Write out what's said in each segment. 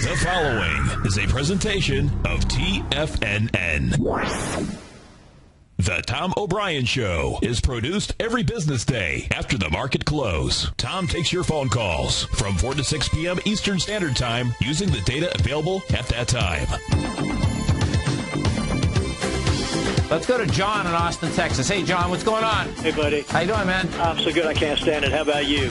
The following is a presentation of TFNN. The Tom O'Brien Show is produced every business day after the market close. Tom takes your phone calls from 4 to 6 p.m. Eastern Standard Time using the data available at that time. Let's go to John in Austin, Texas. Hey, John, what's going on? Hey, buddy. How you doing, man? I'm so good I can't stand it. How about you?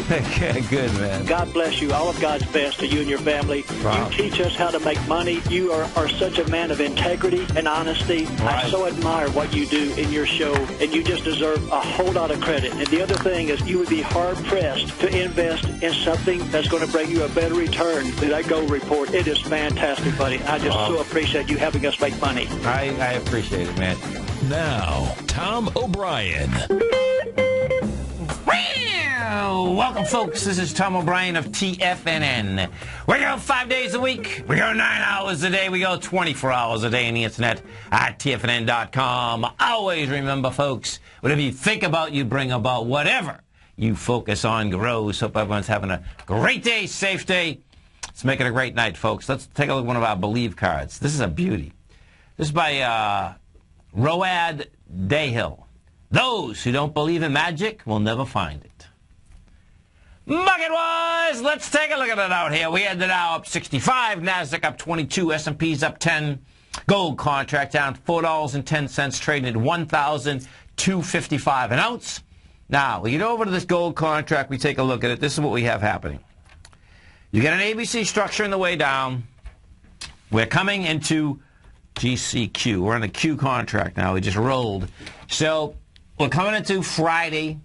Good, man. God bless you. All of God's best to you and your family. Wow. You teach us how to make money. You are such a man of integrity and honesty. Right. I so admire what you do in your show, and you just deserve a whole lot of credit. And the other thing is you would be hard-pressed to invest in something that's going to bring you a better return than that gold report. It is fantastic, buddy. I just so appreciate you helping us make money. I appreciate it, man. Now, Tom O'Brien. Welcome, folks. This is Tom O'Brien of TFNN. We go 5 days a week. We go 9 hours a day. We go 24 hours a day on the internet at TFNN.com. Always remember, folks, whatever you think about, you bring about. Whatever you focus on grows. Hope everyone's having a great day, safe day. Let's make it a great night, folks. Let's take a look at one of our Believe cards. This is a beauty. This is by Road Dayhill. Those who don't believe in magic will never find it. Market-wise, let's take a look at it out here. We had the Dow up 65, NASDAQ up 22, S&P's up 10. Gold contract down $4.10, trading at $1,255 an ounce. Now, we get over to this gold contract, we take a look at it. This is what we have happening. You get an ABC structure in the way down. We're coming into GCQ. We're on a Q contract now. We just rolled. So we're coming into Friday,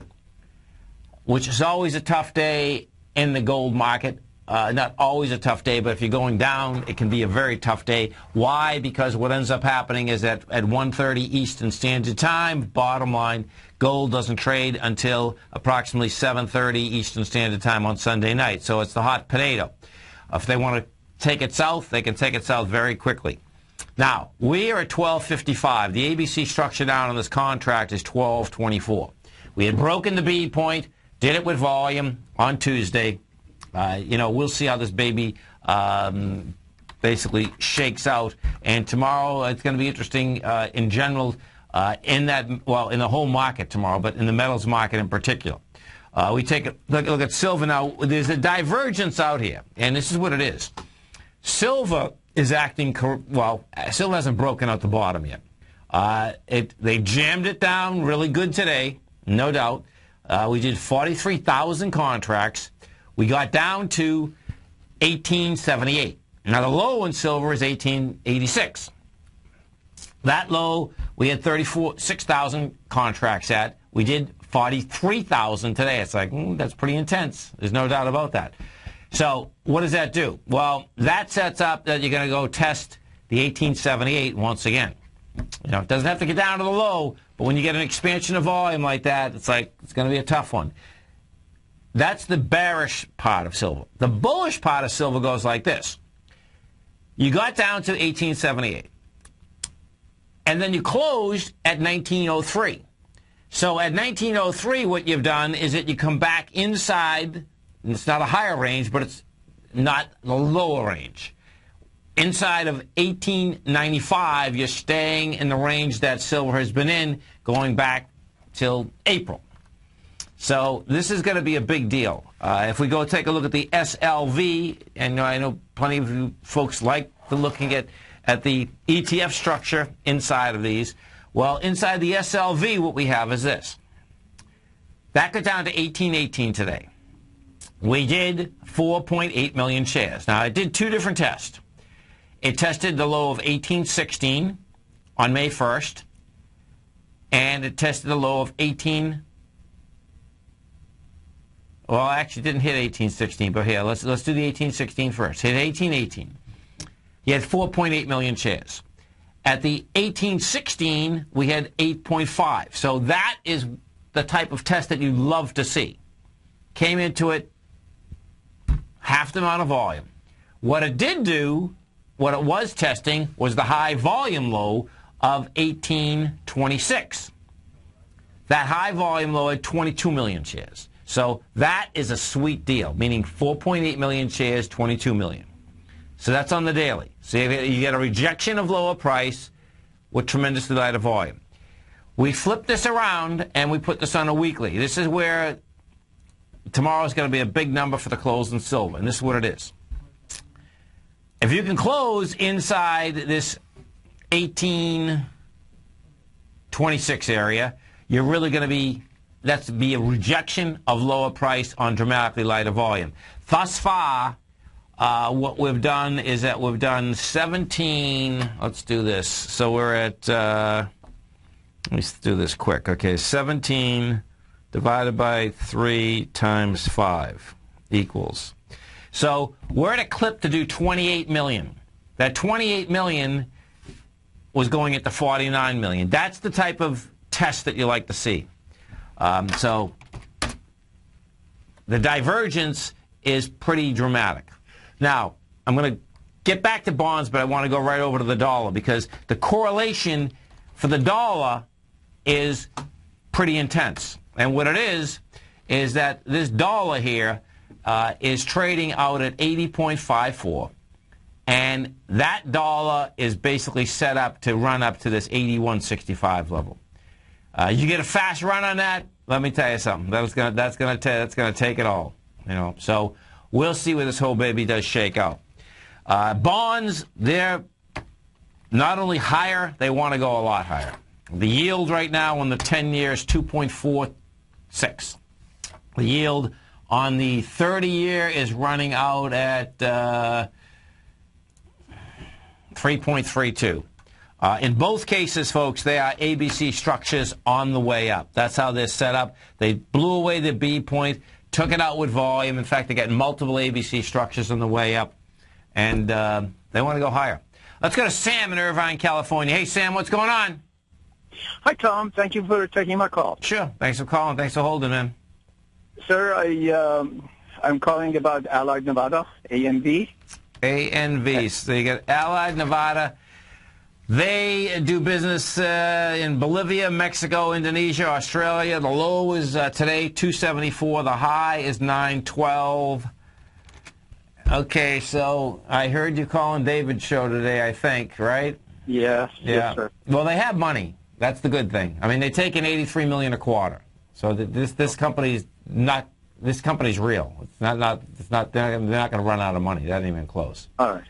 which is always a tough day in the gold market. Not always a tough day, but if you're going down, it can be a very tough day. Why? Because what ends up happening is that at 1:30 Eastern Standard Time, bottom line, gold doesn't trade until approximately 7:30 Eastern Standard Time on Sunday night. So it's the hot potato. If they want to take it south, they can take it south very quickly. Now, we are at 12.55. The ABC structure down on this contract is 12.24. We had broken the B point, did it with volume on Tuesday. We'll see how this baby basically shakes out. And tomorrow, it's going to be interesting in general in the whole market tomorrow, but in the metals market in particular. We take a look at silver now. There's a divergence out here, and this is what it is. Silver is acting, silver hasn't broken out the bottom yet. They jammed it down really good today, no doubt. We did 43,000 contracts. We got down to 1878. Now, the low in silver is 1886. That low, we had 6,000 contracts at. We did 43,000 today. It's like, that's pretty intense. There's no doubt about that. So what does that do? Well, that sets up that you're going to go test the 1878 once again. It doesn't have to get down to the low, but when you get an expansion of volume like that, it's going to be a tough one. That's the bearish part of silver. The bullish part of silver goes like this. You got down to 1878, and then you closed at 1903. So at 1903, what you've done is that you come back inside. It's not a higher range, but it's not the lower range. Inside of 1895, you're staying in the range that silver has been in going back till April. So this is going to be a big deal. If we go take a look at the SLV, and I know plenty of you folks like looking at the ETF structure inside of these. Well, inside the SLV, what we have is this. That got down to 1818 today. We did 4.8 million shares. Now, it did two different tests. It tested the low of 1816 on May 1st, and it tested the low of actually it didn't hit 1816, but here, let's do the 1816 first. Hit 1818. You had 4.8 million shares. At the 1816, we had 8.5. So that is the type of test that you love to see. Came into it half the amount of volume. What it did do, what it was testing, was the high volume low of 1826. That high volume low had 22 million shares. So that is a sweet deal, meaning 4.8 million shares, 22 million. So that's on the daily. So you get a rejection of lower price with tremendously lighter volume. We flip this around and we put this on a weekly. This is where tomorrow is going to be a big number for the close in silver, and this is what it is. If you can close inside this 1826 area, you're really going to be, that's be a rejection of lower price on dramatically lighter volume. Thus far, what we've done is that we've done 17, let's do this. So we're at, let me do this quick. Okay, 17 divided by 3 times 5 equals. So we're at a clip to do 28 million. That 28 million was going at the 49 million. That's the type of test that you like to see. So the divergence is pretty dramatic. Now, I'm going to get back to bonds, but I want to go right over to the dollar because the correlation for the dollar is pretty intense. And what it is that this dollar here is trading out at 80.54. And that dollar is basically set up to run up to this 81.65 level. You get a fast run on that, let me tell you something. That's gonna take it all. You know. So we'll see where this whole baby does shake out. Bonds, they're not only higher, they want to go a lot higher. The yield right now on the 10-year is 2.46. The yield on the 30-year is running out at 3.32. In both cases, folks, they are ABC structures on the way up. That's how they're set up. They blew away the B point, took it out with volume. In fact, they got multiple ABC structures on the way up, and they want to go higher. Let's go to Sam in Irvine, California. Hey, Sam, what's going on? Hi, Tom. Thank you for taking my call. Sure. Thanks for calling. Thanks for holding, man. Sir, I'm calling about Allied Nevada, ANV. ANV. So you got Allied Nevada. They do business in Bolivia, Mexico, Indonesia, Australia. The low is today 274. The high is 912. Okay, so I heard you calling David's show today, I think, right? Yes, Yeah. Yes, sir. Well, they have money. That's the good thing. I mean, they take in $83 million a quarter. So this company's not. This company's real. It's not. It's not. They're not going to run out of money. That ain't even close. All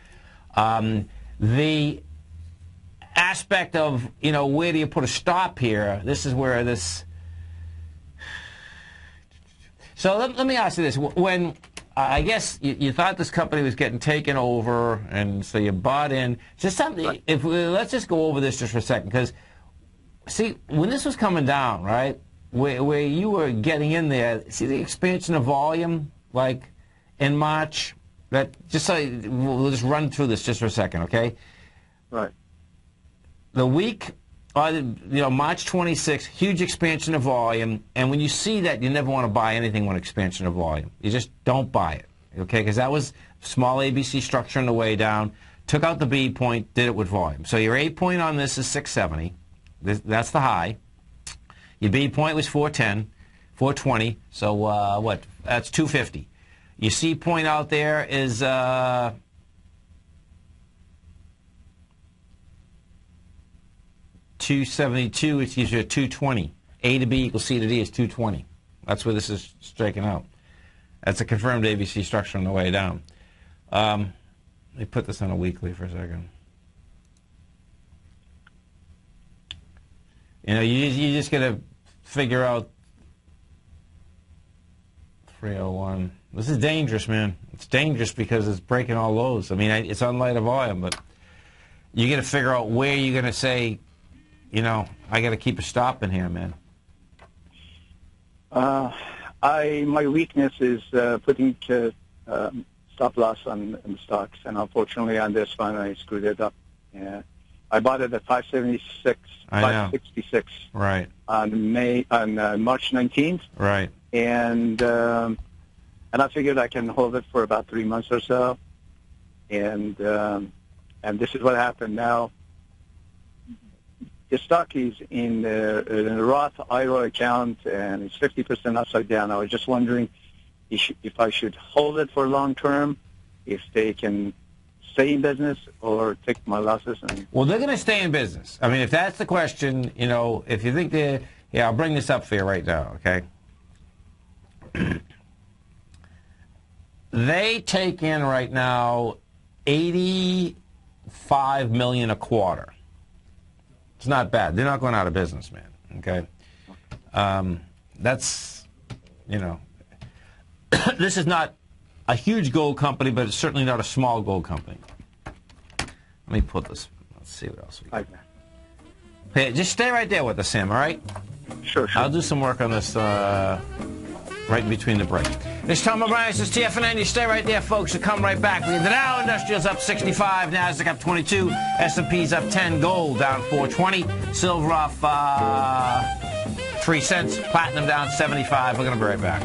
right. The aspect of, you know, where do you put a stop here? This is where this. So let me ask you this: when I guess you thought this company was getting taken over, and so you bought in. Just something. Let's just go over this just for a second, because see, when this was coming down, right, where you were getting in there, see the expansion of volume, like in March. That just so we'll just run through this just for a second, okay? Right. The week, March 26th, huge expansion of volume, and when you see that, you never want to buy anything with expansion of volume. You just don't buy it, okay? Because that was small ABC structure on the way down. Took out the B point, did it with volume. So your A point on this is 670. That's the high. Your B point was 410, 420. So what? That's 250. Your C point out there is 272, which gives you a 220. A to B equals C to D is 220. That's where this is striking out. That's a confirmed ABC structure on the way down. Let me put this on a weekly for a second. You know, you just got to figure out 301. This is dangerous, man. It's dangerous because it's breaking all lows. I mean, it's on lighter volume, but you got to figure out where you're going to say, you know, I got to keep a stop in here, man. My weakness is putting stop loss on stocks, and unfortunately on this one I screwed it up. Yeah. I bought it at 576, 566. Right. On March 19th. Right. And I figured I can hold it for about 3 months or so. And this is what happened now. The stock is in the Roth IRA account, and it's 50% upside down. I was just wondering if I should hold it for long term, if they can stay in business or take my losses? Well, they're going to stay in business. I mean, if that's the question, you know, if you think they're... Yeah, I'll bring this up for you right now, okay? They take in right now $85 million a quarter. It's not bad. They're not going out of business, man, okay? That's, you know... This is not a huge gold company, but it's certainly not a small gold company. Let me put this. Let's see what else we got. Hey, just stay right there with us, Sam, all right? Sure. I'll do some work on this right in between the break. This is Tom O'Brien. This is TFNN. You stay right there, folks. We'll come right back. The Dow Industrial's up 65. Nasdaq up 22. S&P's up 10. Gold down 420. Silver off 3 cents. Platinum down 75. We're going to be right back.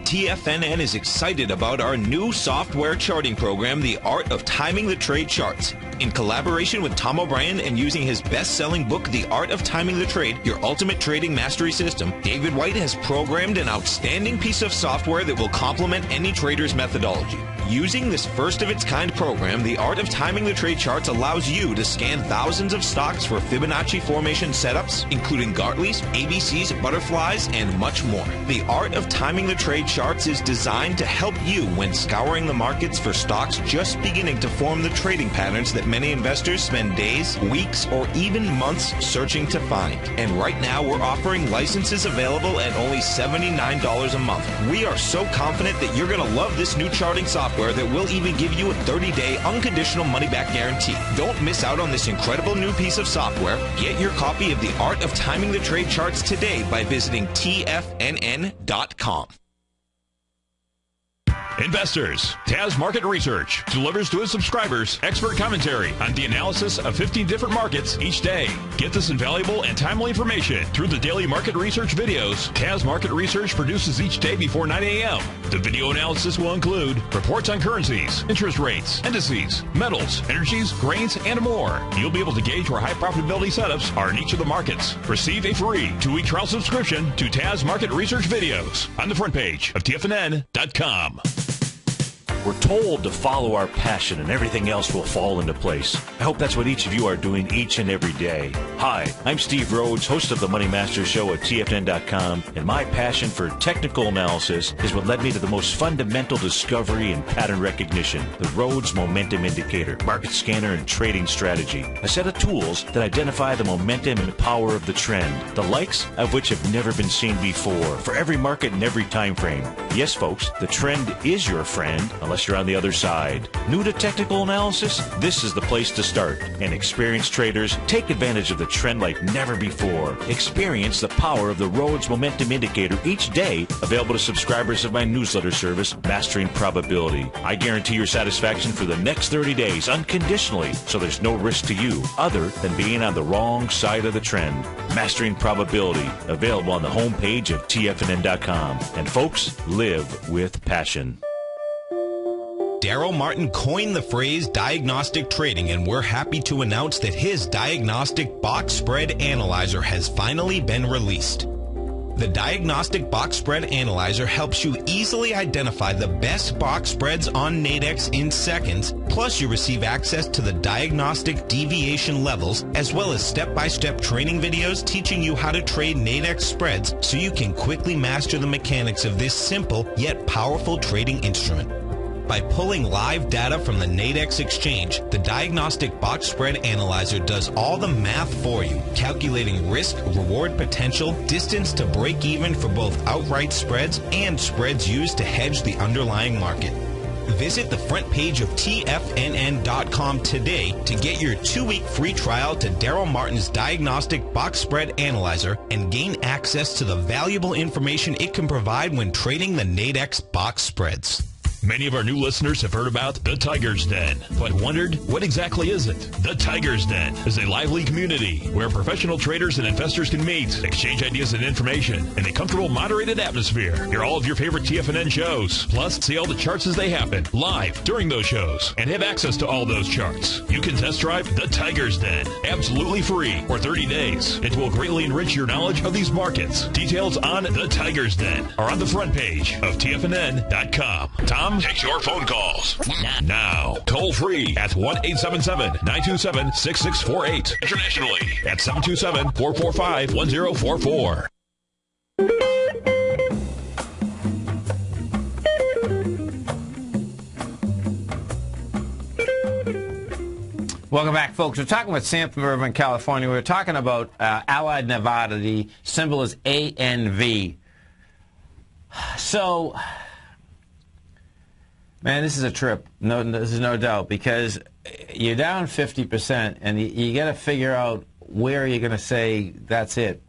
TFNN is excited about our new software charting program, The Art of Timing the Trade Charts. In collaboration with Tom O'Brien and using his best-selling book, The Art of Timing the Trade, Your Ultimate Trading Mastery System, David White has programmed an outstanding piece of software that will complement any trader's methodology. Using this first-of-its-kind program, The Art of Timing the Trade Charts allows you to scan thousands of stocks for Fibonacci formation setups, including Gartley's, ABC's, butterflies, and much more. The Art of Timing the Trade Charts is designed to help you when scouring the markets for stocks just beginning to form the trading patterns that many investors spend days, weeks, or even months searching to find. And right now, we're offering licenses available at only $79 a month. We are so confident that you're going to love this new charting software that will even give you a 30-day unconditional money-back guarantee. Don't miss out on this incredible new piece of software. Get your copy of The Art of Timing the Trade Charts today by visiting TFNN.com. Investors, Taz Market Research delivers to its subscribers expert commentary on the analysis of 15 different markets each day. Get this invaluable and timely information through the daily market research videos Taz Market Research produces each day before 9 a.m. The video analysis will include reports on currencies, interest rates, indices, metals, energies, grains, and more. You'll be able to gauge where high profitability setups are in each of the markets. Receive a free 2-week trial subscription to Taz Market Research videos on the front page of TFNN.com. We're told to follow our passion and everything else will fall into place. I hope that's what each of you are doing each and every day. Hi, I'm Steve Rhodes, host of the Money Master Show at TFNN.com, and my passion for technical analysis is what led me to the most fundamental discovery in pattern recognition, the Rhodes Momentum Indicator, market scanner, and trading strategy. A set of tools that identify the momentum and power of the trend, the likes of which have never been seen before, for every market and every time frame. Yes, folks, the trend is your friend, unless you're on the other side. New to technical analysis? This is the place to start. And experienced traders, take advantage of the trend like never before. Experience the power of the Rhodes Momentum Indicator each day, available to subscribers of my newsletter service, Mastering Probability. I guarantee your satisfaction for the next 30 days unconditionally, so there's no risk to you other than being on the wrong side of the trend. Mastering Probability, available on the homepage of TFNN.com. And folks, live with passion. Daryl Martin coined the phrase diagnostic trading, and we're happy to announce that his diagnostic box spread analyzer has finally been released. The Diagnostic Box Spread Analyzer helps you easily identify the best box spreads on Nadex in seconds, plus you receive access to the diagnostic deviation levels, as well as step-by-step training videos teaching you how to trade Nadex spreads so you can quickly master the mechanics of this simple yet powerful trading instrument. By pulling live data from the Nadex exchange, the Diagnostic Box Spread Analyzer does all the math for you, calculating risk, reward potential, distance to break even for both outright spreads and spreads used to hedge the underlying market. Visit the front page of TFNN.com today to get your 2-week free trial to Daryl Martin's Diagnostic Box Spread Analyzer and gain access to the valuable information it can provide when trading the Nadex box spreads. Many of our new listeners have heard about the Tiger's Den, but wondered, what exactly is it? The Tiger's Den is a lively community where professional traders and investors can meet, exchange ideas and information in a comfortable, moderated atmosphere. Hear all of your favorite TFNN shows, plus see all the charts as they happen, live during those shows, and have access to all those charts. You can test drive the Tiger's Den, absolutely free, for 30 days. It will greatly enrich your knowledge of these markets. Details on the Tiger's Den are on the front page of TFNN.com. Tom takes your phone calls now. Toll free at 1-877-927-6648. Internationally at 727-445-1044. Welcome back, folks. We're talking with Sam from Irvine, California. We're talking about Allied Nevada. The symbol is ANV. So, man, this is a trip. No, this is no doubt, because you're down 50%, and you got to figure out where you're going to say that's it.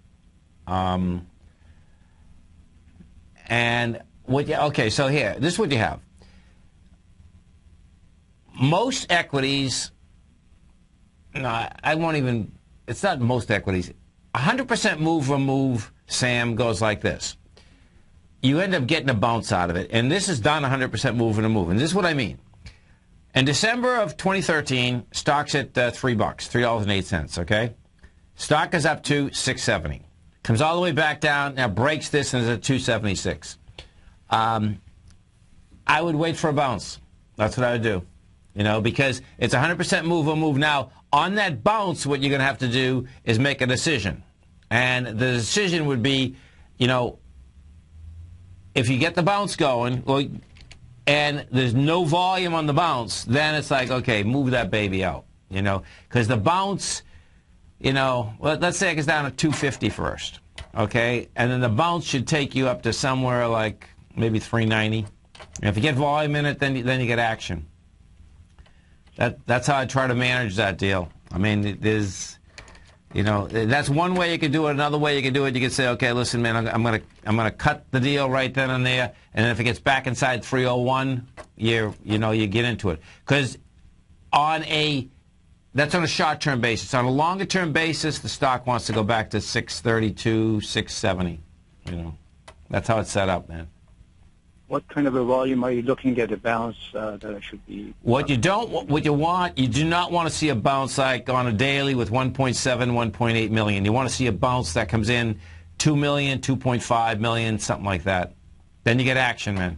And what? Okay, so here, this is what you have. Most equities. No, I won't even. It's not most equities. 100% move or move, Sam, goes like this. You end up getting a bounce out of it. And this is done 100% move and a move. And this is what I mean. In December of 2013, stock's at $3, $3.08, okay? Stock is up to $6.70. Comes all the way back down, now breaks this and is at $2.76. I would wait for a bounce. That's what I would do. You know, because it's 100% move or move. Now, on that bounce, what you're going to have to do is make a decision. And the decision would be, you know, if you get the bounce going, well, and there's no volume on the bounce, then it's like, okay, move that baby out, you know, because the bounce, you know, well, let's say it goes down to 250 first, okay, and then the bounce should take you up to somewhere like maybe 390. And if you get volume in it, then you get action. That's how I try to manage that deal. I mean, there's, you know, that's one way you could do it. Another way you could do it, you could say, okay, listen, man, I'm gonna cut the deal right then and there, and then if it gets back inside 301, you get into it. Because that's on a short-term basis. On a longer-term basis, the stock wants to go back to 632, 670. You know, that's how it's set up, man. What kind of a volume are you looking at a bounce that I should be? You do not want to see a bounce like on a daily with 1.7, 1.8 million. You want to see a bounce that comes in 2 million, 2.5 million, something like that. Then you get action, man.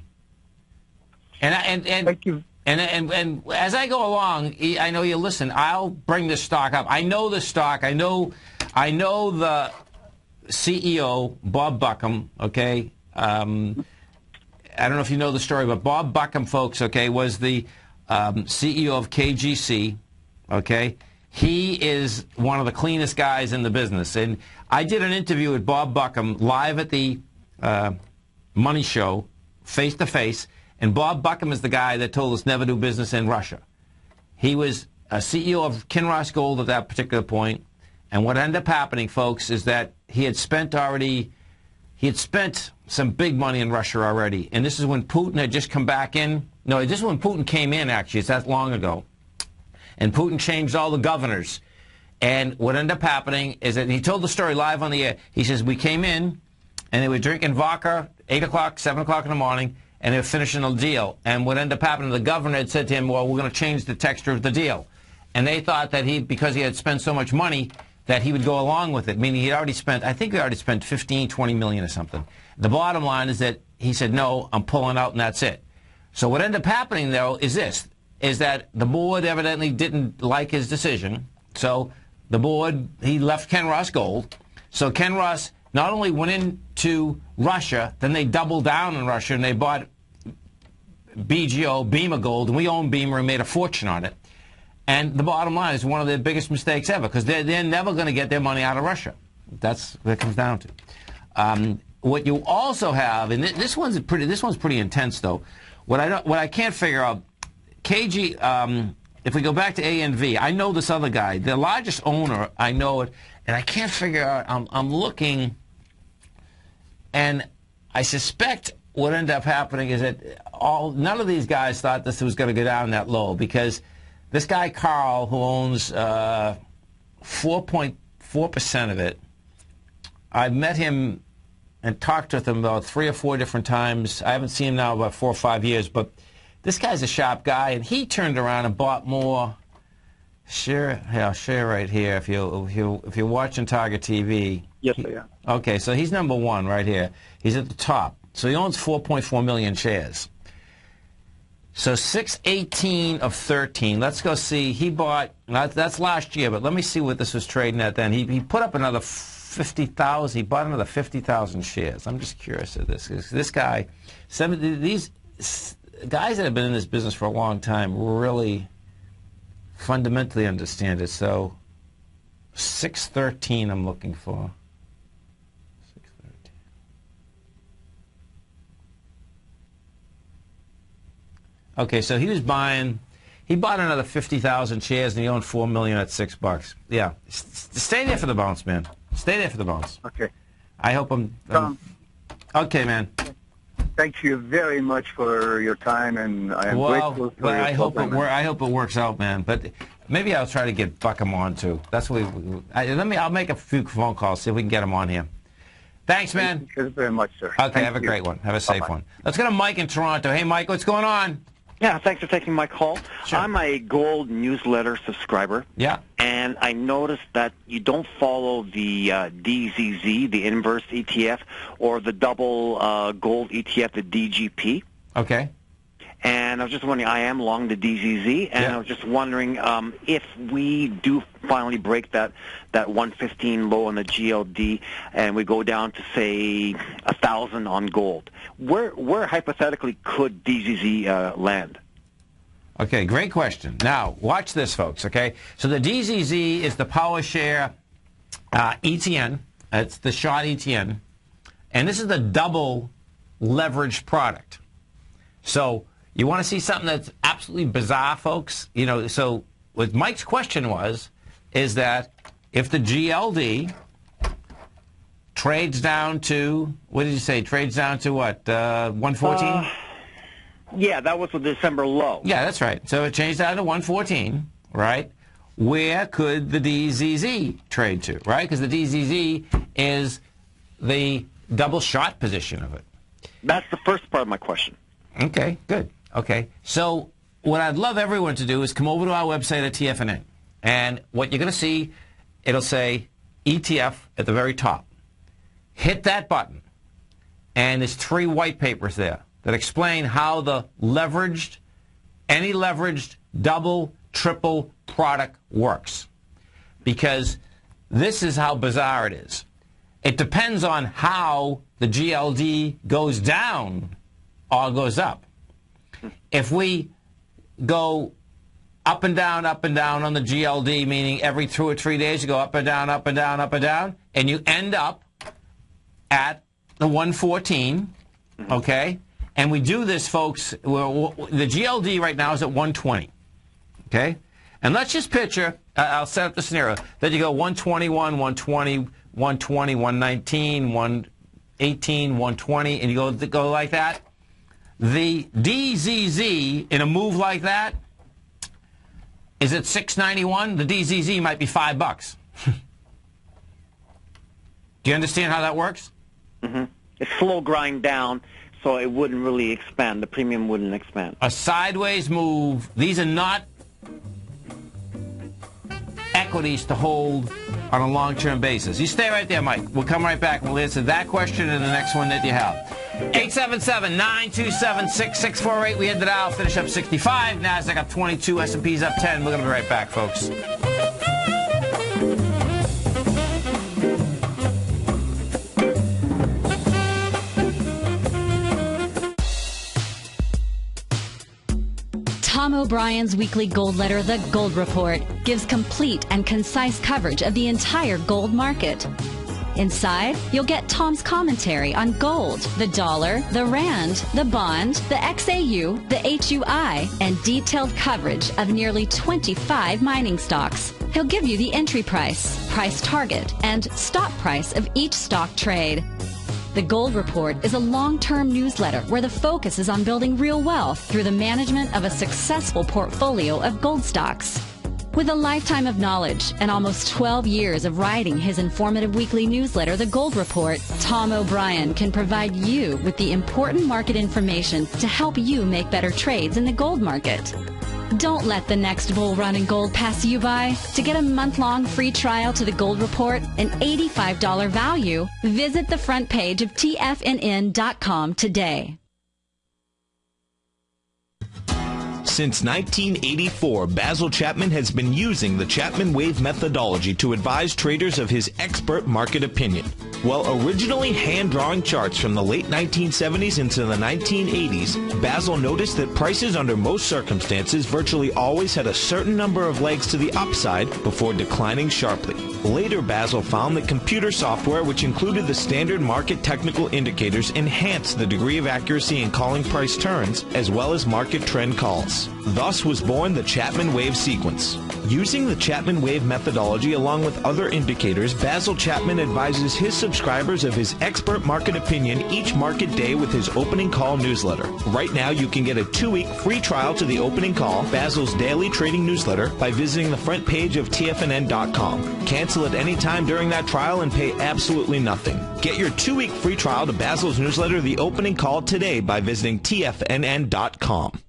And thank you. And as I go along, I know you listen. I'll bring this stock up. I know the stock. I know the CEO, Bob Buckham. Okay. I don't know if you know the story, but Bob Buckham, folks, okay, was the CEO of KGC, okay? He is one of the cleanest guys in the business. And I did an interview with Bob Buckham live at the Money Show, face-to-face, and Bob Buckham is the guy that told us never do business in Russia. He was a CEO of Kinross Gold at that particular point, and what ended up happening, folks, is that he had spent some big money in Russia already. And this is when Putin had just come back in. No, this is when Putin came in, actually. It's that long ago. And Putin changed all the governors. And what ended up happening is that he told the story live on the air. He says, we came in, and they were drinking vodka 8 o'clock, 7 o'clock in the morning, and they were finishing the deal. And what ended up happening, the governor had said to him, well, we're going to change the texture of the deal. And they thought that because he had spent so much money, that he would go along with it, meaning I think he already spent 15, 20 million or something. The bottom line is that he said, no, I'm pulling out and that's it. So what ended up happening, though, is that the board evidently didn't like his decision. So the board, he left Kinross Gold. So Kinross not only went into Russia, then they doubled down in Russia and they bought BGO, Beamer Gold, and we own Beamer and made a fortune on it. And the bottom line is one of their biggest mistakes ever, because they're never going to get their money out of Russia. That's what it comes down to. What you also have, and this one's pretty intense though. What I can't figure out, KG. If we go back to ANV, I know this other guy, the largest owner. I know it, and I can't figure out. I'm looking, and I suspect what ended up happening is that none of these guys thought this was going to go down that low, because this guy Carl, who owns 4.4% of it, I've met him and talked with him about 3 or 4 different times. I haven't seen him now about 4 or 5 years, but this guy's a sharp guy, and he turned around and bought more. Share, yeah, share right here. If you're watching Target TV. Yes, I am. Okay, so he's number 1 right here. He's at the top. So he owns 4.4 million shares. So 618 of 13. Let's go see. He bought. That's last year, but let me see what this was trading at then. He put up another 50,000. He bought another 50,000 shares. I'm just curious of this. This guy, these guys that have been in this business for a long time really fundamentally understand it. So 613 I'm looking for. 613. Okay, so he bought another 50,000 shares, and he owned 4 million at $6. Yeah, stay there for the bounce, man. Stay there for the bounce. Okay. I hope I'm okay, man. Thank you very much for your time, and I am grateful for your I hope it works out, man. But maybe I'll try to get Buckham on too. That's what I'll make a few phone calls, see if we can get him on here. Thanks, man. Thank you very much, sir. Okay, have a great one. Have a safe one. Let's go to Mike in Toronto. Hey, Mike, what's going on? Yeah, thanks for taking my call. Sure. I'm a gold newsletter subscriber. Yeah. And I noticed that you don't follow the DZZ, the inverse ETF, or the double gold ETF, the DGP. Okay. And I was just wondering, I am long the DZZ, and I was just wondering if we do finally break that 115 low on the GLD, and we go down to, say, 1,000 on gold, where hypothetically could DZZ land? Okay, great question. Now, watch this, folks, okay? So the DZZ is the Power Share ETN. It's the short ETN. And this is the double leveraged product. So you want to see something that's absolutely bizarre, folks? You know, so what Mike's question is that if the GLD trades down to, what did you say, trades down to what, 114? Yeah, that was the December low. Yeah, that's right. So it changed down to 114, right? Where could the DZZ trade to, right? Because the DZZ is the double short position of it. That's the first part of my question. Okay, good. Okay, so what I'd love everyone to do is come over to our website at TFNN. And what you're going to see, it'll say ETF at the very top. Hit that button. And there's 3 white papers there that explain how the leveraged, any leveraged double, triple product works. Because this is how bizarre it is. It depends on how the GLD goes down or goes up. If we go up and down on the GLD, meaning every 2 or 3 days you go up and down, up and down, up and down, and you end up at the 114, okay? And we do this, folks, the GLD right now is at 120, okay? And let's just picture, I'll set up the scenario, that you go 121, 120, 120, 119, 118, 120, and you go like that. The DZZ, in a move like that, is at 691. The DZZ might be $5. Do you understand how that works? Mm-hmm. It's slow grind down, so it wouldn't really expand. The premium wouldn't expand. A sideways move. These are not equities to hold on a long-term basis. You stay right there, Mike. We'll come right back and we'll answer that question and the next one that you have. 877-927-6648. We hit the dial, finish up 65. NASDAQ up 22. S&P's up 10. We're going to be right back, folks. Tom O'Brien's weekly gold letter, The Gold Report, gives complete and concise coverage of the entire gold market. Inside, you'll get Tom's commentary on gold, the dollar, the rand, the bond, the XAU, the HUI, and detailed coverage of nearly 25 mining stocks. He'll give you the entry price, price target, and stop price of each stock trade. The Gold Report is a long-term newsletter where the focus is on building real wealth through the management of a successful portfolio of gold stocks. With a lifetime of knowledge and almost 12 years of writing his informative weekly newsletter, The Gold Report, Tom O'Brien can provide you with the important market information to help you make better trades in the gold market. Don't let the next bull run in gold pass you by. To get a month-long free trial to The Gold Report, an $85 value, visit the front page of TFNN.com today. Since 1984, Basil Chapman has been using the Chapman Wave methodology to advise traders of his expert market opinion. While originally hand-drawing charts from the late 1970s into the 1980s, Basil noticed that prices under most circumstances virtually always had a certain number of legs to the upside before declining sharply. Later, Basil found that computer software, which included the standard market technical indicators, enhanced the degree of accuracy in calling price turns, as well as market trend calls. Thus was born the Chapman Wave sequence. Using the Chapman Wave methodology along with other indicators, Basil Chapman advises his subscribers of his expert market opinion each market day with his opening call newsletter. Right now, you can get a 2-week free trial to the opening call, Basil's daily trading newsletter, by visiting the front page of TFNN.com. Cancel at any time during that trial and pay absolutely nothing. Get your 2-week free trial to Basil's newsletter, The Opening Call, today by visiting TFNN.com.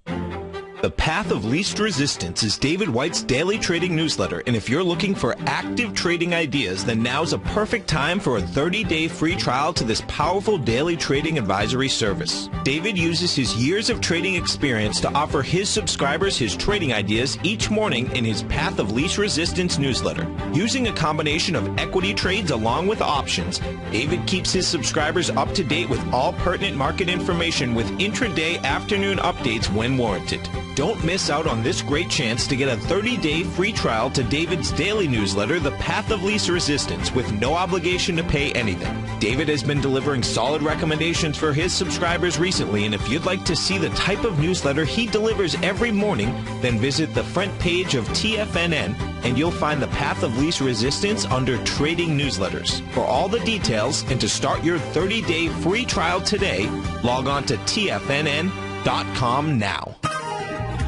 The Path of Least Resistance is David White's daily trading newsletter, and if you're looking for active trading ideas, then now's a perfect time for a 30-day free trial to this powerful daily trading advisory service. David uses his years of trading experience to offer his subscribers his trading ideas each morning in his Path of Least Resistance newsletter. Using a combination of equity trades along with options, David keeps his subscribers up to date with all pertinent market information with intraday afternoon updates when warranted. Don't miss out on this great chance to get a 30-day free trial to David's daily newsletter, The Path of Least Resistance, with no obligation to pay anything. David has been delivering solid recommendations for his subscribers recently, and if you'd like to see the type of newsletter he delivers every morning, then visit the front page of TFNN, and you'll find The Path of Least Resistance under Trading Newsletters. For all the details and to start your 30-day free trial today, log on to TFNN.com now.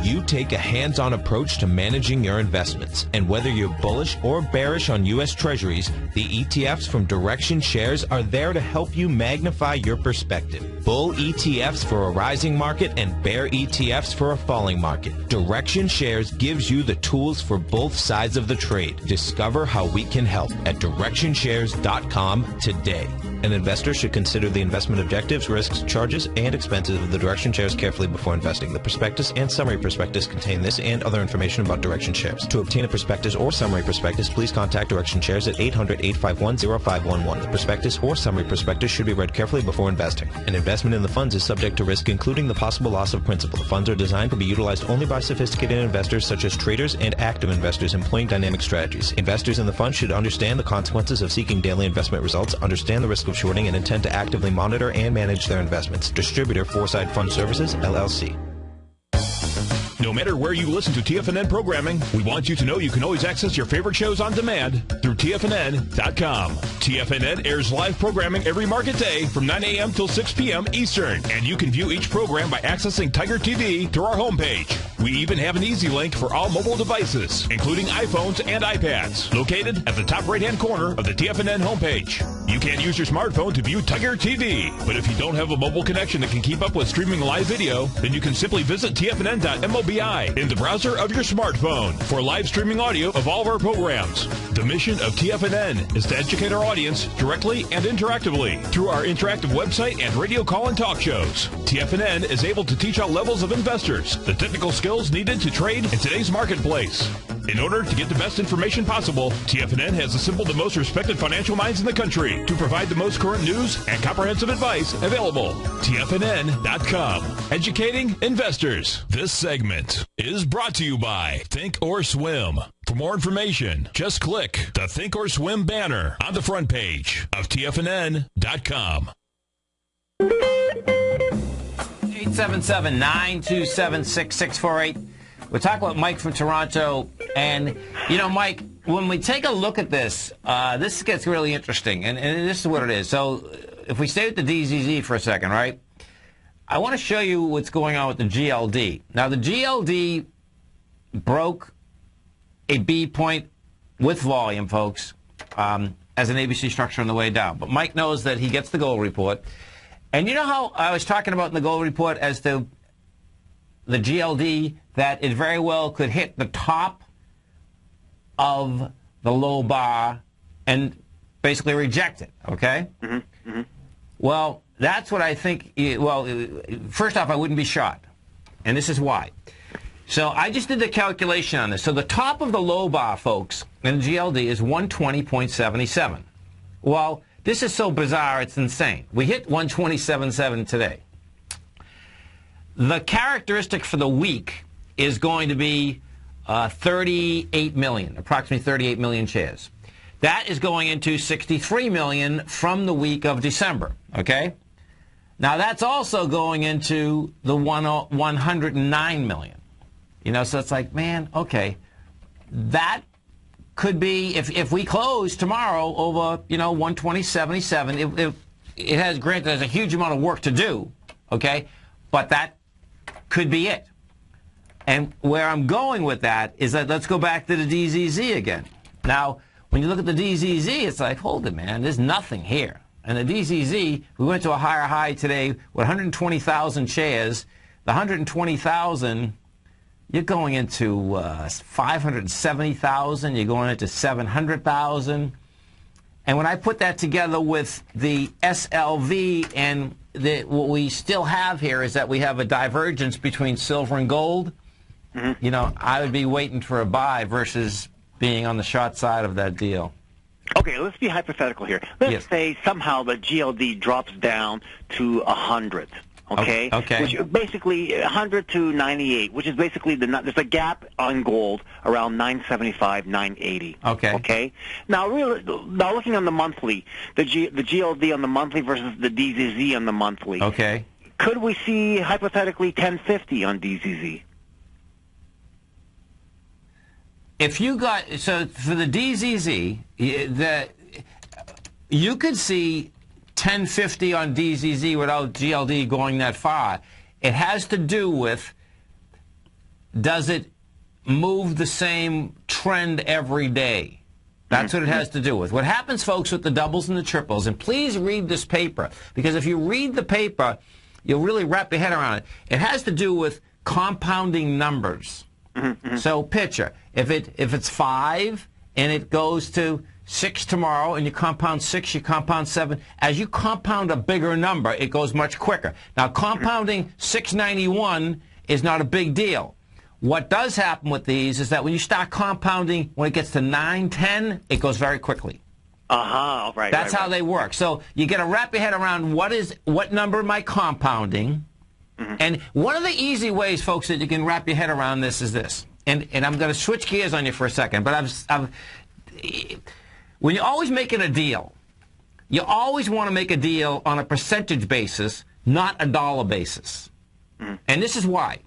You take a hands-on approach to managing your investments, and whether you're bullish or bearish on U.S. Treasuries, the ETFs from Direction Shares are there to help you magnify your perspective. Bull ETFs for a rising market and bear ETFs for a falling market. Direction Shares gives you the tools for both sides of the trade. Discover how we can help at DirectionShares.com today. An investor should consider the investment objectives, risks, charges, and expenses of the Direction Shares carefully before investing. The prospectus and summary prospectus contain this and other information about Direction Shares. To obtain a prospectus or summary prospectus, please contact Direction Shares at 800-851-0511. The prospectus or summary prospectus should be read carefully before investing. An investment in the funds is subject to risk, including the possible loss of principal. The funds are designed to be utilized only by sophisticated investors such as traders and active investors employing dynamic strategies. Investors in the fund should understand the consequences of seeking daily investment results, understand the risk of shorting, and intend to actively monitor and manage their investments. Distributor, Foresight Fund Services, LLC. No matter where you listen to TFNN programming, we want you to know you can always access your favorite shows on demand through TFNN.com. TFNN airs live programming every market day from 9 a.m. till 6 p.m. Eastern, and you can view each program by accessing Tiger TV through our homepage. We even have an easy link for all mobile devices, including iPhones and iPads, located at the top right-hand corner of the TFNN homepage. You can't use your smartphone to view Tiger TV, but if you don't have a mobile connection that can keep up with streaming live video, then you can simply visit TFNN.mobi in the browser of your smartphone for live streaming audio of all of our programs. The mission of TFNN is to educate our audience directly and interactively through our interactive website and radio call and talk shows. TFNN is able to teach all levels of investors the technical skills needed to trade in today's marketplace. In order to get the best information possible, TFNN has assembled the most respected financial minds in the country to provide the most current news and comprehensive advice available. TFNN.com. Educating investors. This segment is brought to you by Think or Swim. For more information, just click the Think or Swim banner on the front page of TFNN.com. 877-927-6648. We're talking with Mike from Toronto. And, you know, Mike, when we take a look at this, this gets really interesting. And this is what it is. So if we stay with the DZZ for a second, right, I want to show you what's going on with the GLD. Now, the GLD broke a B point with volume, folks, as an ABC structure on the way down. But Mike knows that he gets the gold report. And you know how I was talking about in the gold report as to the GLD, that it very well could hit the top of the low bar and basically reject it, okay? Mm-hmm. Mm-hmm. Well, that's what I think. Well, first off, I wouldn't be shocked, and this is why. So I just did the calculation on this. So the top of the low bar, folks, in the GLD is 120.77. Well, this is so bizarre, it's insane. We hit 127.7 today. The characteristic for the week is going to be 38 million, approximately 38 million shares. That is going into 63 million from the week of December, okay? Now, that's also going into the 109 million. You know, so it's like, man, okay, that could be, if we close tomorrow over, you know, 120.77, it has, granted, there's a huge amount of work to do, okay, but that could be it. And where I'm going with that is that let's go back to the DZZ again. Now, when you look at the DZZ, it's like, hold it, man, there's nothing here. And the DZZ, we went to a higher high today with 120,000 shares. The 120,000, you're going into 570,000, you're going into 700,000. And when I put that together with the SLV, and what we still have here is that we have a divergence between silver and gold, you know, I would be waiting for a buy versus being on the short side of that deal. Okay, let's be hypothetical here. Let's say somehow the GLD drops down to 100. Okay. Okay. Which basically 100 to 98, which is basically there's a gap on gold around 975, 980. Okay. Okay. Now, now looking on the monthly, the GLD on the monthly versus the DZZ on the monthly. Okay. Could we see hypothetically 1050 on DZZ? If you got, so for the DZZ, you could see 1050 on DZZ without GLD going that far. It has to do with, does it move the same trend every day? That's what it has to do with. What happens, folks, with the doubles and the triples, and please read this paper, because if you read the paper, you'll really wrap your head around it. It has to do with compounding numbers. So picture, if it's 5 and it goes to 6 tomorrow, and you compound 6, you compound 7. As you compound a bigger number, it goes much quicker. Now, compounding 691 is not a big deal. What does happen with these is that when you start compounding, when it gets to 9, 10, it goes very quickly. Right. That's how they work. So you got to wrap your head around what number am I compounding. And one of the easy ways, folks, that you can wrap your head around this is this. And I'm going to switch gears on you for a second. But when you're always making a deal, you always want to make a deal on a percentage basis, not a dollar basis. And this is why.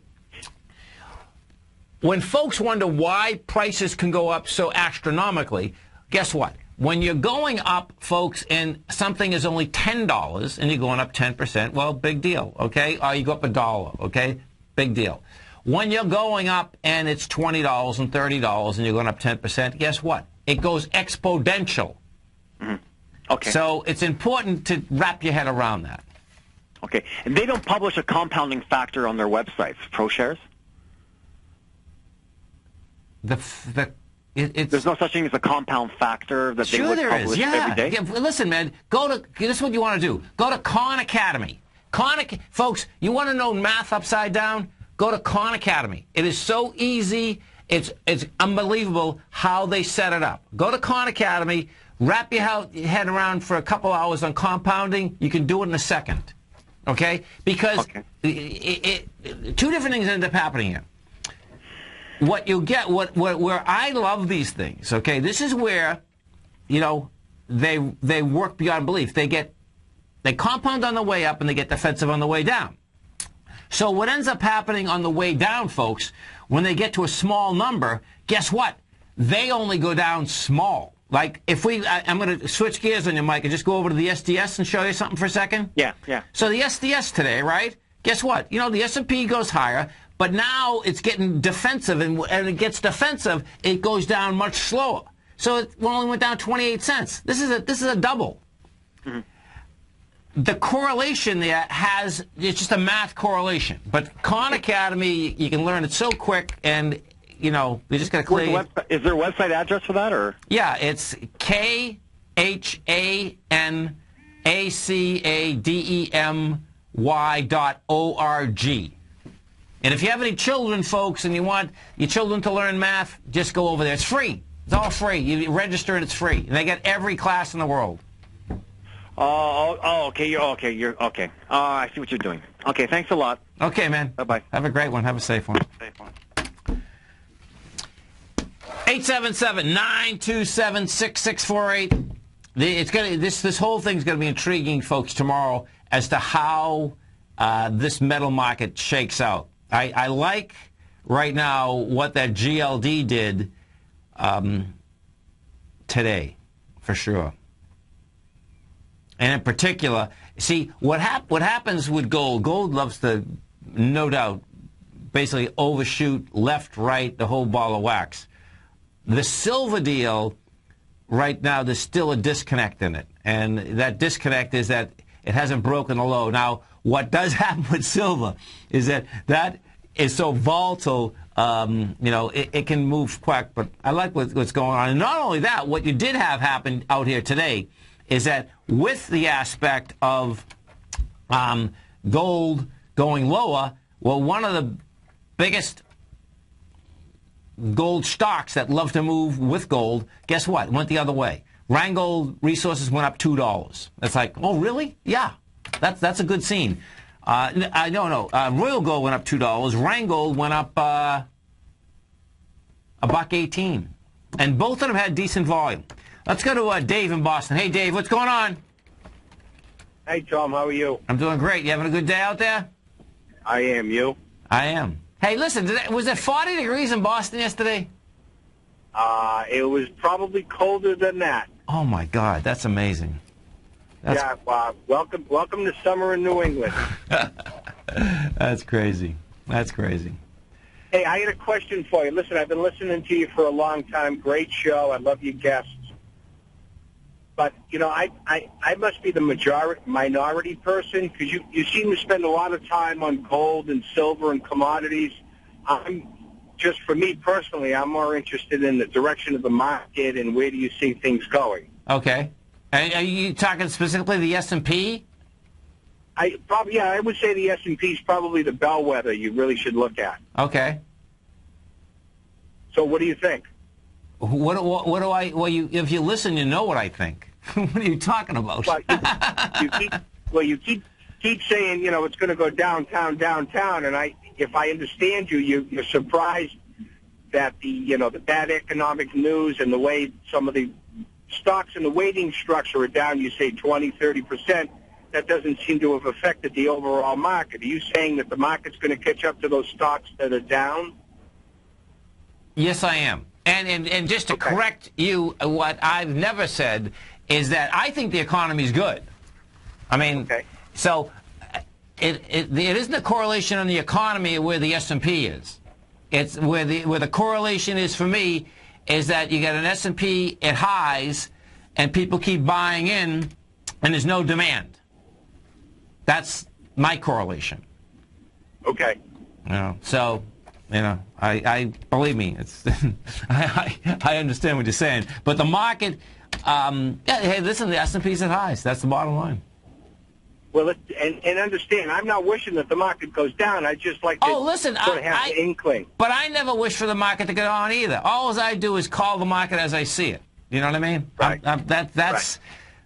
When folks wonder why prices can go up so astronomically, guess what? When you're going up, folks, and something is only $10 and you're going up 10%, well, big deal, okay? Or you go up $1, okay? Big deal. When you're going up and it's $20 and $30 and you're going up 10%, guess what? It goes exponential. Okay. So it's important to wrap your head around that. Okay. And they don't publish a compounding factor on their websites, ProShares? There's no such thing as a compound factor that they would publish every day? Yeah, listen, man, this is what you want to do. Go to Khan Academy. Folks, you want to know math upside down? Go to Khan Academy. It is so easy. It's unbelievable how they set it up. Go to Khan Academy, wrap your head around for a couple hours on compounding. You can do it in a second, okay? Because two different things end up happening here. What you get, where I love these things, okay, this is where, you know, they work beyond belief. They compound on the way up and they get defensive on the way down. So what ends up happening on the way down, folks, when they get to a small number, guess what? They only go down small. Like, if I'm going to switch gears on you, Mike, and just go over to the SDS and show you something for a second. Yeah. So the SDS today, right? Guess what? You know, the S&P goes higher, but now it's getting defensive, and it gets defensive, it goes down much slower. So it only went down 28 cents. This is a double. Mm-hmm. The correlation there it's just a math correlation. But Khan Academy, you can learn it so quick, and, you know, you just got to clear. Is there a website address for that, or? Yeah, it's KHANACADEMY.org. And if you have any children, folks, and you want your children to learn math, just go over there. It's free. It's all free. You register and it's free. And they get every class in the world. Okay. You're okay. I see what you're doing. Okay, thanks a lot. Okay, man. Bye-bye. Have a great one. Have a safe one. 877-927-6648. This whole thing's going to be intriguing, folks, tomorrow as to how this metal market shakes out. I like right now what that GLD did today, for sure. And in particular, see, what happens with gold loves to, no doubt, basically overshoot left, right, the whole ball of wax. The silver deal, right now, there's still a disconnect in it. And that disconnect is that it hasn't broken the low. Now, what does happen with silver is that is so volatile, you know, it can move quick. But I like what's going on. And not only that, what you did have happen out here today is that with the aspect of gold going lower, well, one of the biggest gold stocks that love to move with gold, guess what? Went the other way. Rheingold Resources went up $2. It's like, oh, really? Yeah, that's a good scene. No. Royal Gold went up $2. Rheingold went up $1.18, and both of them had decent volume. Let's go to Dave in Boston. Hey, Dave, what's going on? Hey, Tom, how are you? I'm doing great. You having a good day out there? I am. You? I am. Hey, listen, was it 40 degrees in Boston yesterday? It was probably colder than that. Oh, my God, that's amazing. Welcome to summer in New England. That's crazy. That's crazy. Hey, I had a question for you. Listen, I've been listening to you for a long time. Great show. I love your guests. But, you know, I must be the minority person, because you seem to spend a lot of time on gold and silver and commodities. Just for me personally, I'm more interested in the direction of the market and where do you see things going. Okay. Are you talking specifically the S&P? I would say the S&P is probably the bellwether you really should look at. Okay. So what do you think? What do I? Well, if you listen, you know what I think. What are you talking about? You keep saying, you know, it's going to go downtown, and if I understand you're surprised that the bad economic news and the way some of the stocks in the weighting structure are down. You say 20-30%. That doesn't seem to have affected the overall market. Are you saying that the market's going to catch up to those stocks that are down? Yes, I am. And just to correct you, what I've never said is that I think the economy is good. I mean, so it isn't a correlation on the economy where the S&P is. It's where the correlation is for me is that you get an S&P at highs and people keep buying in and there's no demand. That's my correlation. Okay. You know, so, you know, I believe me, it's I understand what you're saying. But the market, hey, listen, the S&P's at highs. That's the bottom line. Well, and understand, I'm not wishing that the market goes down. I just like to sort of have an inkling. But I never wish for the market to go down either. All I do is call the market as I see it. You know what I mean? Right.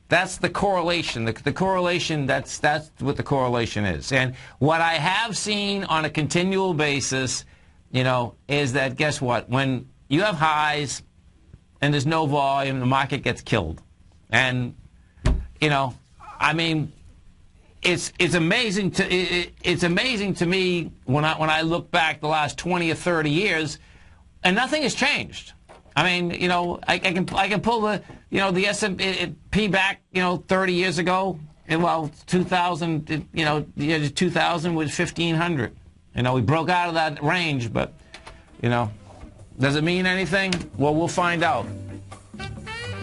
That's the correlation. The correlation, that's what the correlation is. And what I have seen on a continual basis, you know, is that, guess what? When you have highs and there's no volume, the market gets killed. And, you know, I mean, it's amazing to me when I look back the last 20 or 30 years, and nothing has changed. I mean, you know, I can pull the, you know, the S&P back, you know, 30 years ago. And, well, 2000, you know, the year 2000 was 1,500. You know, we broke out of that range, but, you know, does it mean anything? Well, we'll find out.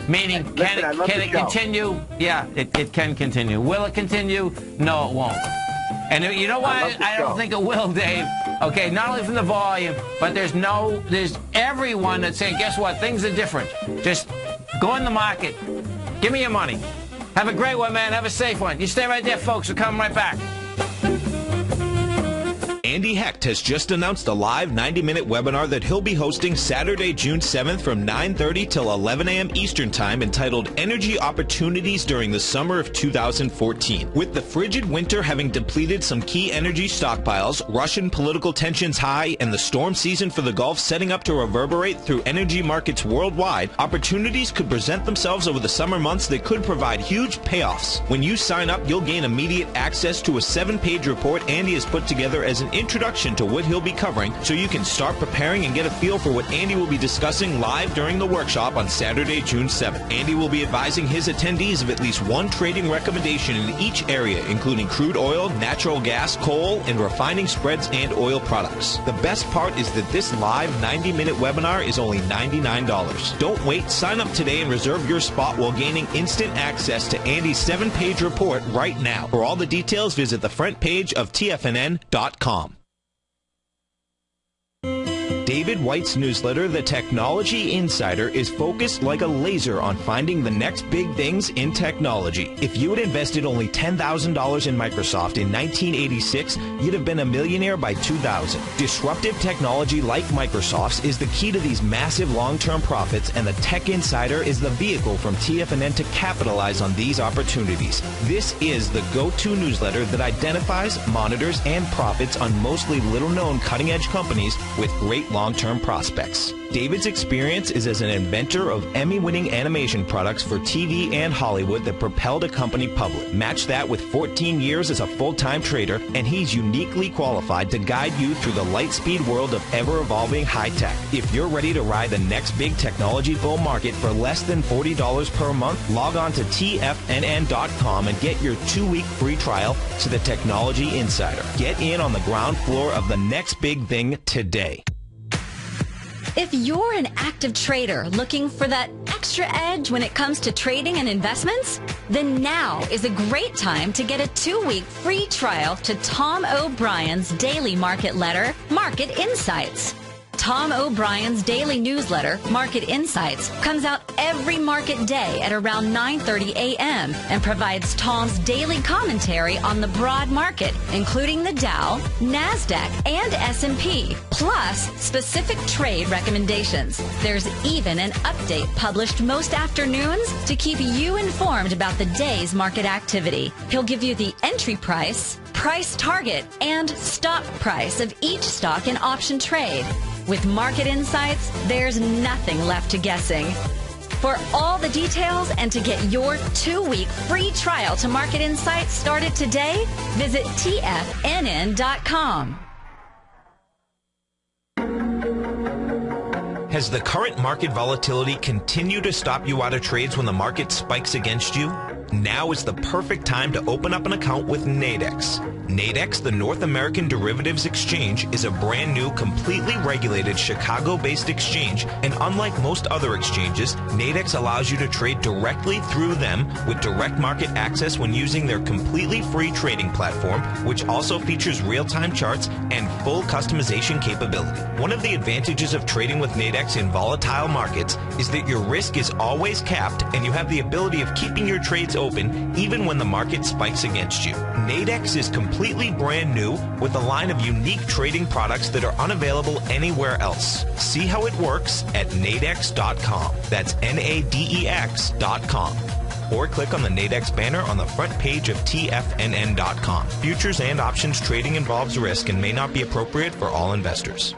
Meaning, can it continue? Yeah, it can continue. Will it continue? No, it won't. And you know why I don't think it will, Dave? Okay, not only from the volume, but there's everyone that's saying, guess what? Things are different. Just go in the market. Give me your money. Have a great one, man. Have a safe one. You stay right there, folks. We're coming right back. Andy Hecht has just announced a live 90-minute webinar that he'll be hosting Saturday, June 7th from 9:30 till 11 a.m. Eastern Time, entitled Energy Opportunities During the Summer of 2014. With the frigid winter having depleted some key energy stockpiles, Russian political tensions high, and the storm season for the Gulf setting up to reverberate through energy markets worldwide, opportunities could present themselves over the summer months that could provide huge payoffs. When you sign up, you'll gain immediate access to a 7-page report Andy has put together as an introduction to what he'll be covering, so you can start preparing and get a feel for what Andy will be discussing live during the workshop on Saturday, June 7th. Andy will be advising his attendees of at least one trading recommendation in each area, including crude oil, natural gas, coal, and refining spreads and oil products. The best part is that this live 90-minute webinar is only $99. Don't wait. Sign up today and reserve your spot while gaining instant access to Andy's 7-page report right now. For all the details, visit the front page of TFNN.com. David White's newsletter, The Technology Insider, is focused like a laser on finding the next big things in technology. If you had invested only $10,000 in Microsoft in 1986, you'd have been a millionaire by 2000. Disruptive technology like Microsoft's is the key to these massive long-term profits, and the Tech Insider is the vehicle from TFNN to capitalize on these opportunities. This is the go-to newsletter that identifies, monitors, and profits on mostly little-known cutting-edge companies with great long-term prospects. David's experience is as an inventor of Emmy-winning animation products for TV and Hollywood that propelled a company public. Match that with 14 years as a full-time trader, and he's uniquely qualified to guide you through the light-speed world of ever-evolving high-tech. If you're ready to ride the next big technology bull market for less than $40 per month, log on to TFNN.com and get your 2-week free trial to the Technology Insider. Get in on the ground floor of the next big thing today. If you're an active trader looking for that extra edge when it comes to trading and investments, then now is a great time to get a 2-week free trial to Tom O'Brien's daily market letter, Market Insights. Tom O'Brien's daily newsletter, Market Insights, comes out every market day at around 9:30 a.m. and provides Tom's daily commentary on the broad market, including the Dow, NASDAQ, and S&P, plus specific trade recommendations. There's even an update published most afternoons to keep you informed about the day's market activity. He'll give you the entry price, price target, and stop price of each stock in option trade. With Market Insights, there's nothing left to guessing. For all the details and to get your 2-week free trial to Market Insights started today, visit TFNN.com. Has the current market volatility continued to stop you out of trades when the market spikes against you? Now is the perfect time to open up an account with Nadex. Nadex, the North American Derivatives Exchange, is a brand new, completely regulated Chicago-based exchange, and unlike most other exchanges, Nadex allows you to trade directly through them with direct market access when using their completely free trading platform, which also features real-time charts and full customization capability. One of the advantages of trading with Nadex in volatile markets is that your risk is always capped and you have the ability of keeping your trades open even when the market spikes against you. Nadex is completely brand new with a line of unique trading products that are unavailable anywhere else. See how it works at nadex.com. That's NADEX.com. Or click on the Nadex banner on the front page of TFNN.com. Futures and options trading involves risk and may not be appropriate for all investors.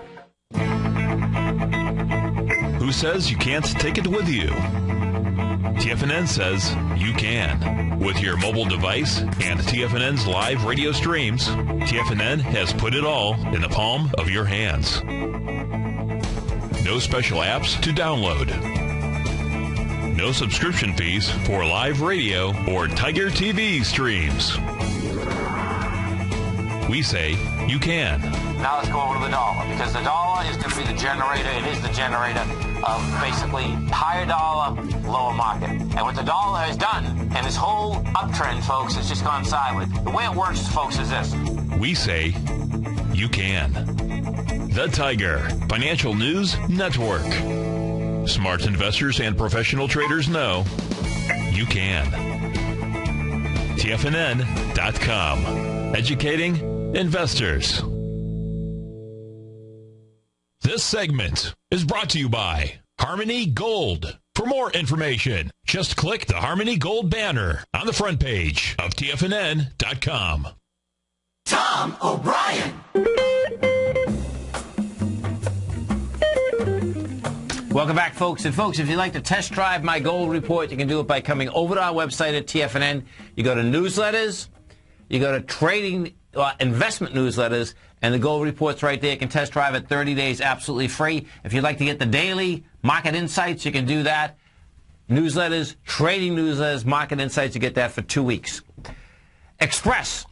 Who says you can't take it with you? TFNN says you can. With your mobile device and TFNN's live radio streams, TFNN has put it all in the palm of your hands. No special apps to download. No subscription fees for live radio or Tiger TV streams. We say you can. Now let's go over to the dollar, because the dollar is going to be the generator. It is the generator of basically higher dollar, lower market. And what the dollar has done, and this whole uptrend, folks, has just gone sideways. The way it works, folks, is this. We say you can. The Tiger Financial News Network. Smart investors and professional traders know you can. TFNN.com. Educating investors. This segment is brought to you by Harmony Gold. For more information, just click the Harmony Gold banner on the front page of TFNN.com. Tom O'Brien. Welcome back, folks. And folks, if you'd like to test drive my gold report, you can do it by coming over to our website at TFNN. You go to newsletters, you go to trading investment newsletters, and the gold report's right there. You can test drive it 30 days absolutely free. If you'd like to get the daily market insights, you can do that. Newsletters, trading newsletters, market insights, you get that for 2 weeks. Express.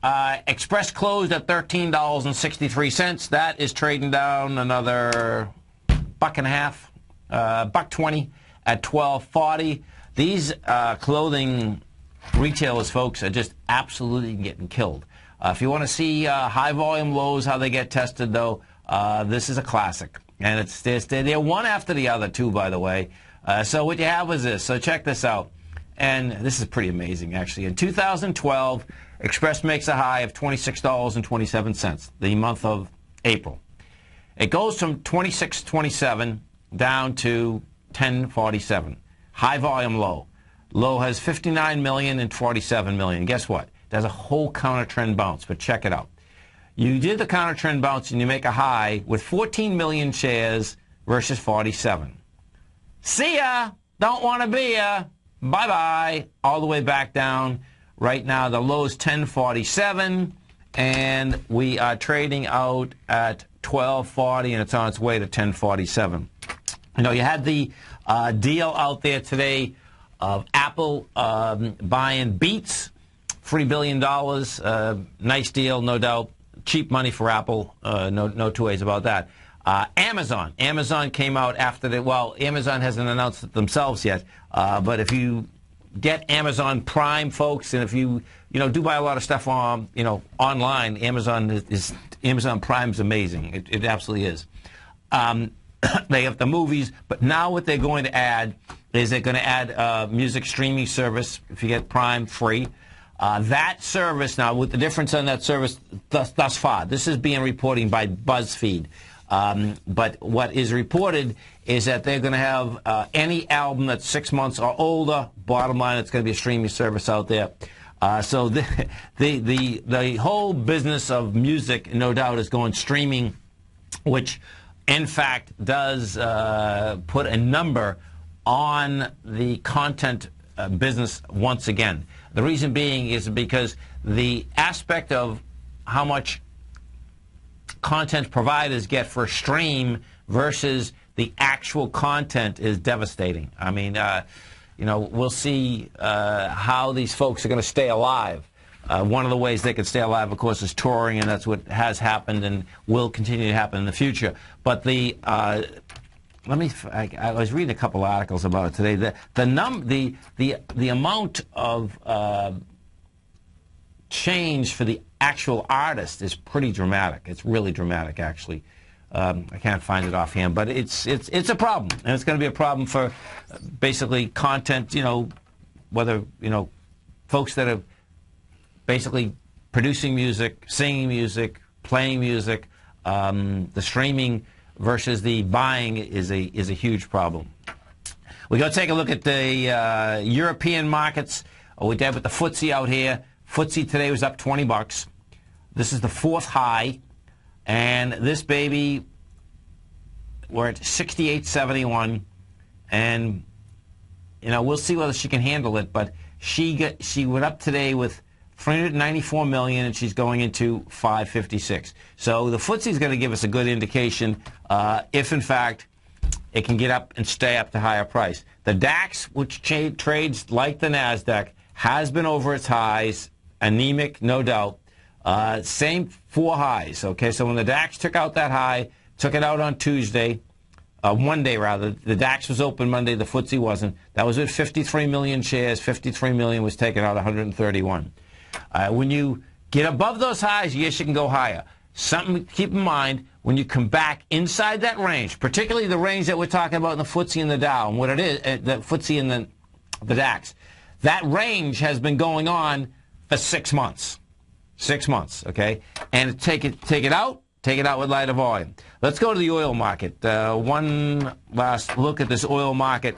Express closed at $13.63. That is trading down another $1.50, $1.20 at $12.40. These clothing retailers, folks, are just absolutely getting killed. If you want to see high volume lows, how they get tested, though, this is a classic. And it's they're one after the other, too, by the way. So what you have is this. So check this out. And this is pretty amazing, actually. In 2012, Express makes a high of $26.27, the month of April. It goes from $26.27 down to $10.47. High volume low. Low has 59 million and 47 million. Guess what? There's a whole counter trend bounce, but check it out. You did the counter trend bounce and you make a high with 14 million shares versus 47. See ya! Don't want to be ya! Bye-bye! All the way back down. Right now the low is 10.47 and we are trading out at 12.40 and it's on its way to 10.47. You know, you had the deal out there today of Apple buying Beats, $3 billion. Nice deal, no doubt. Cheap money for Apple. No two ways about that. Amazon. Amazon came out after the, well, Amazon hasn't announced it themselves yet, but if you get Amazon Prime, folks, and if you do buy a lot of stuff on online, Amazon Prime is amazing. It absolutely is. They have the movies, but now what they're going to add is they're going to add music streaming service if you get Prime free. That service now, with the difference on that service thus far, this is being reported by BuzzFeed. But what is reported is that they're going to have any album that's 6 months or older. Bottom line, it's going to be a streaming service out there. So the whole business of music, no doubt, is going streaming, which in fact does put a number on the content business once again. The reason being is because the aspect of how much content providers get for a stream versus the actual content is devastating. I mean, we'll see how these folks are going to stay alive. One of the ways they can stay alive, of course, is touring, and that's what has happened and will continue to happen in the future. But the I was reading a couple articles about it today. The amount of change for the actual artist is pretty dramatic. It's really dramatic, actually. I can't find it offhand, but it's a problem, and it's going to be a problem for basically content. Whether folks that are basically producing music, singing music, playing music, the streaming versus the buying is a huge problem. We go take a look at the European markets. We did with the FTSE out here. FTSE today was up 20 bucks. This is the fourth high, and this baby, we're at 68.71, and we'll see whether she can handle it. But she went up today with 394 million, and she's going into 556. So the FTSE is going to give us a good indication if, in fact, it can get up and stay up to higher price. The DAX, which trades like the NASDAQ, has been over its highs, anemic, no doubt. Same 4 highs, okay? So when the DAX took out that high, took it out on Tuesday, one day rather, the DAX was open Monday, the FTSE wasn't. That was at 53 million shares, 53 million was taken out, 131. When you get above those highs, yes, you can go higher. Something to keep in mind, when you come back inside that range, particularly the range that we're talking about in the FTSE and the Dow, and what it is, the FTSE and the DAX, that range has been going on for 6 months. 6 months, okay? And take it out with lighter volume. Let's go to the oil market. One last look at this oil market.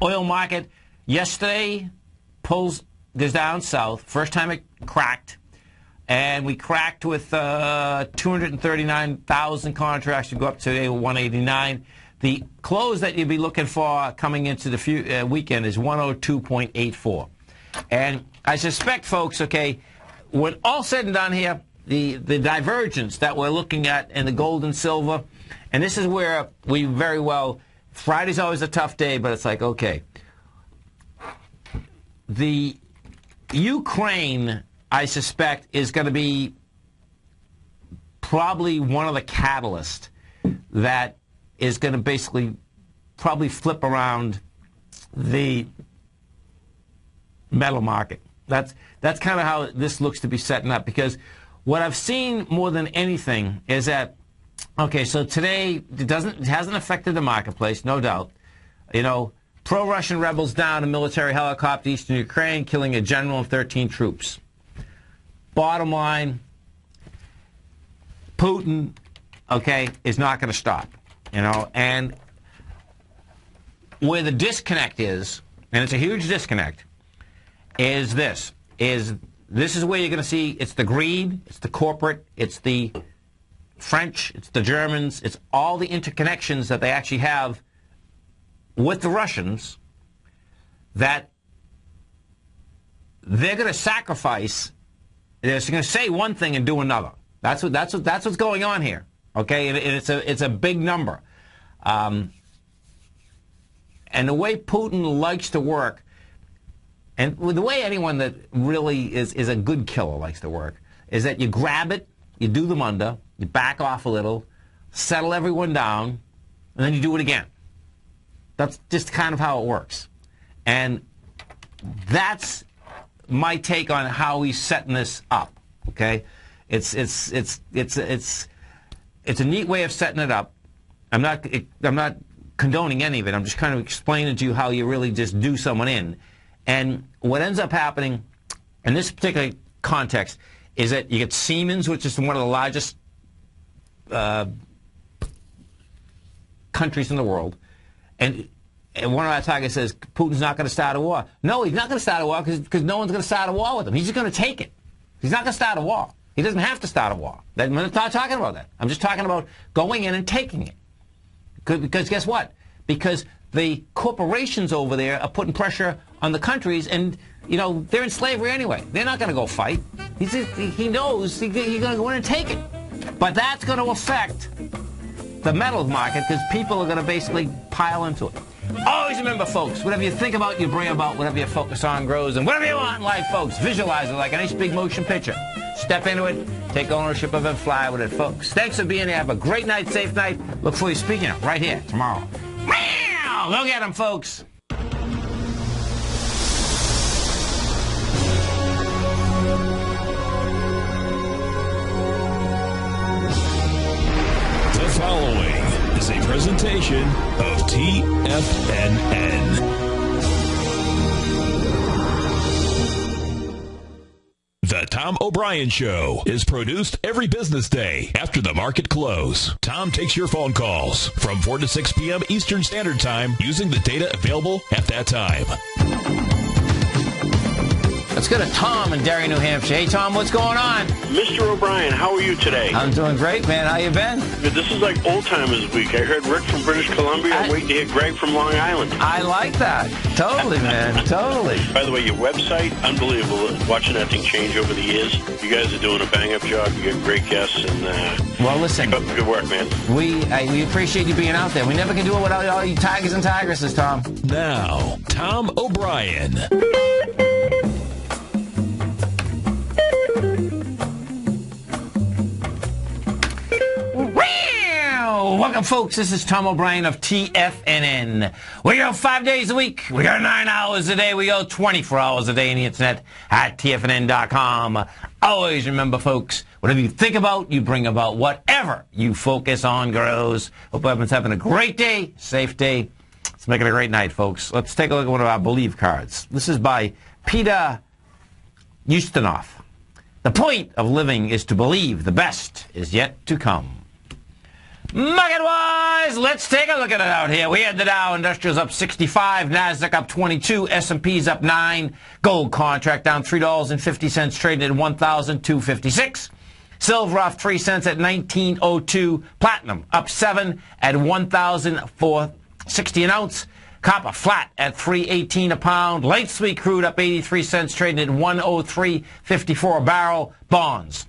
Oil market yesterday goes down south. First time it cracked. And we cracked with 239,000 contracts to go up today with 189. The close that you'd be looking for coming into the weekend is 102.84. And I suspect, folks, okay, when all said and done here, the divergence that we're looking at in the gold and silver, and this is where we very well, Friday's always a tough day, but it's like, okay, the Ukraine, I suspect, is going to be probably one of the catalysts that is going to basically probably flip around the metal market. That's kind of how this looks to be setting up, because what I've seen more than anything is that, okay, so today it hasn't affected the marketplace, no doubt. You know, pro-Russian rebels down a military helicopter eastern Ukraine, killing a general and 13 troops. Bottom line, Putin, okay, is not going to stop, you know, and where the disconnect is, and it's a huge disconnect, is this is where you're going to see it's the greed, it's the corporate, it's the French, it's the Germans, it's all the interconnections that they actually have with the Russians that they're going to sacrifice. They're going to say one thing and do another. That's what's going on here. Okay, and it's a big number. And the way Putin likes to work, and the way anyone that really is a good killer likes to work, is that you grab it, you do them under, you back off a little, settle everyone down, and then you do it again. That's just kind of how it works. And that's my take on how he's setting this up. Okay, it's a neat way of setting it up. I'm not condoning any of it. I'm just kind of explaining to you how you really just do someone in. And what ends up happening in this particular context is that you get Siemens, which is one of the largest countries in the world, and one of our targets says Putin's not going to start a war. No, he's not going to start a war because no one's going to start a war with him. He's just going to take it. He's not going to start a war. He doesn't have to start a war. I'm not talking about that. I'm just talking about going in and taking it. Because guess what? Because the corporations over there are putting pressure on the countries, and you know they're in slavery anyway. They're not going to go fight. He knows he's going to go in and take it. But that's going to affect the metals market because people are going to basically pile into it. Always remember, folks, whatever you think about, you bring about. Whatever you focus on grows. And whatever you want in life, folks, visualize it like a nice big motion picture. Step into it. Take ownership of it. Fly with it, folks. Thanks for being here. Have a great night, safe night. Look for you speaking up right here tomorrow. Meow! Go get them, folks. The following is a presentation of TFNN. The Tom O'Brien Show is produced every business day after the market close. Tom takes your phone calls from 4 to 6 p.m. Eastern Standard Time using the data available at that time. Let's go to Tom in Derry, New Hampshire. Hey, Tom, what's going on? Mr. O'Brien, how are you today? I'm doing great, man. How you been? This is like old timers week. I heard Rick from British Columbia. I'm waiting to hear Greg from Long Island. I like that. Totally, man. Totally. By the way, your website, unbelievable. Watching that thing change over the years. You guys are doing a bang-up job. You get great guests. And well, listen. Keep up the good work, man. We appreciate you being out there. We never can do it without all you tigers and tigresses, Tom. Now, Tom O'Brien. Welcome, folks. This is Tom O'Brien of TFNN. We go 5 days a week. We go 9 hours a day. We go 24 hours a day on the internet at TFNN.com. Always remember, folks, whatever you think about, you bring about. Whatever you focus on grows. Hope everyone's having a great day, safe day. Let's make it a great night, folks. Let's take a look at one of our Believe cards. This is by Peter Ustinov. The point of living is to believe the best is yet to come. Market-wise, let's take a look at it out here. We had the Dow Industrials up 65, NASDAQ up 22, S&P's up 9, gold contract down $3.50, trading at $1,256. Silver off 3 cents at $19.02. Platinum up 7 at $1,460 an ounce. Copper flat at $3.18 a pound. Light sweet crude up 83 cents, trading at $103.54 a barrel. Bonds.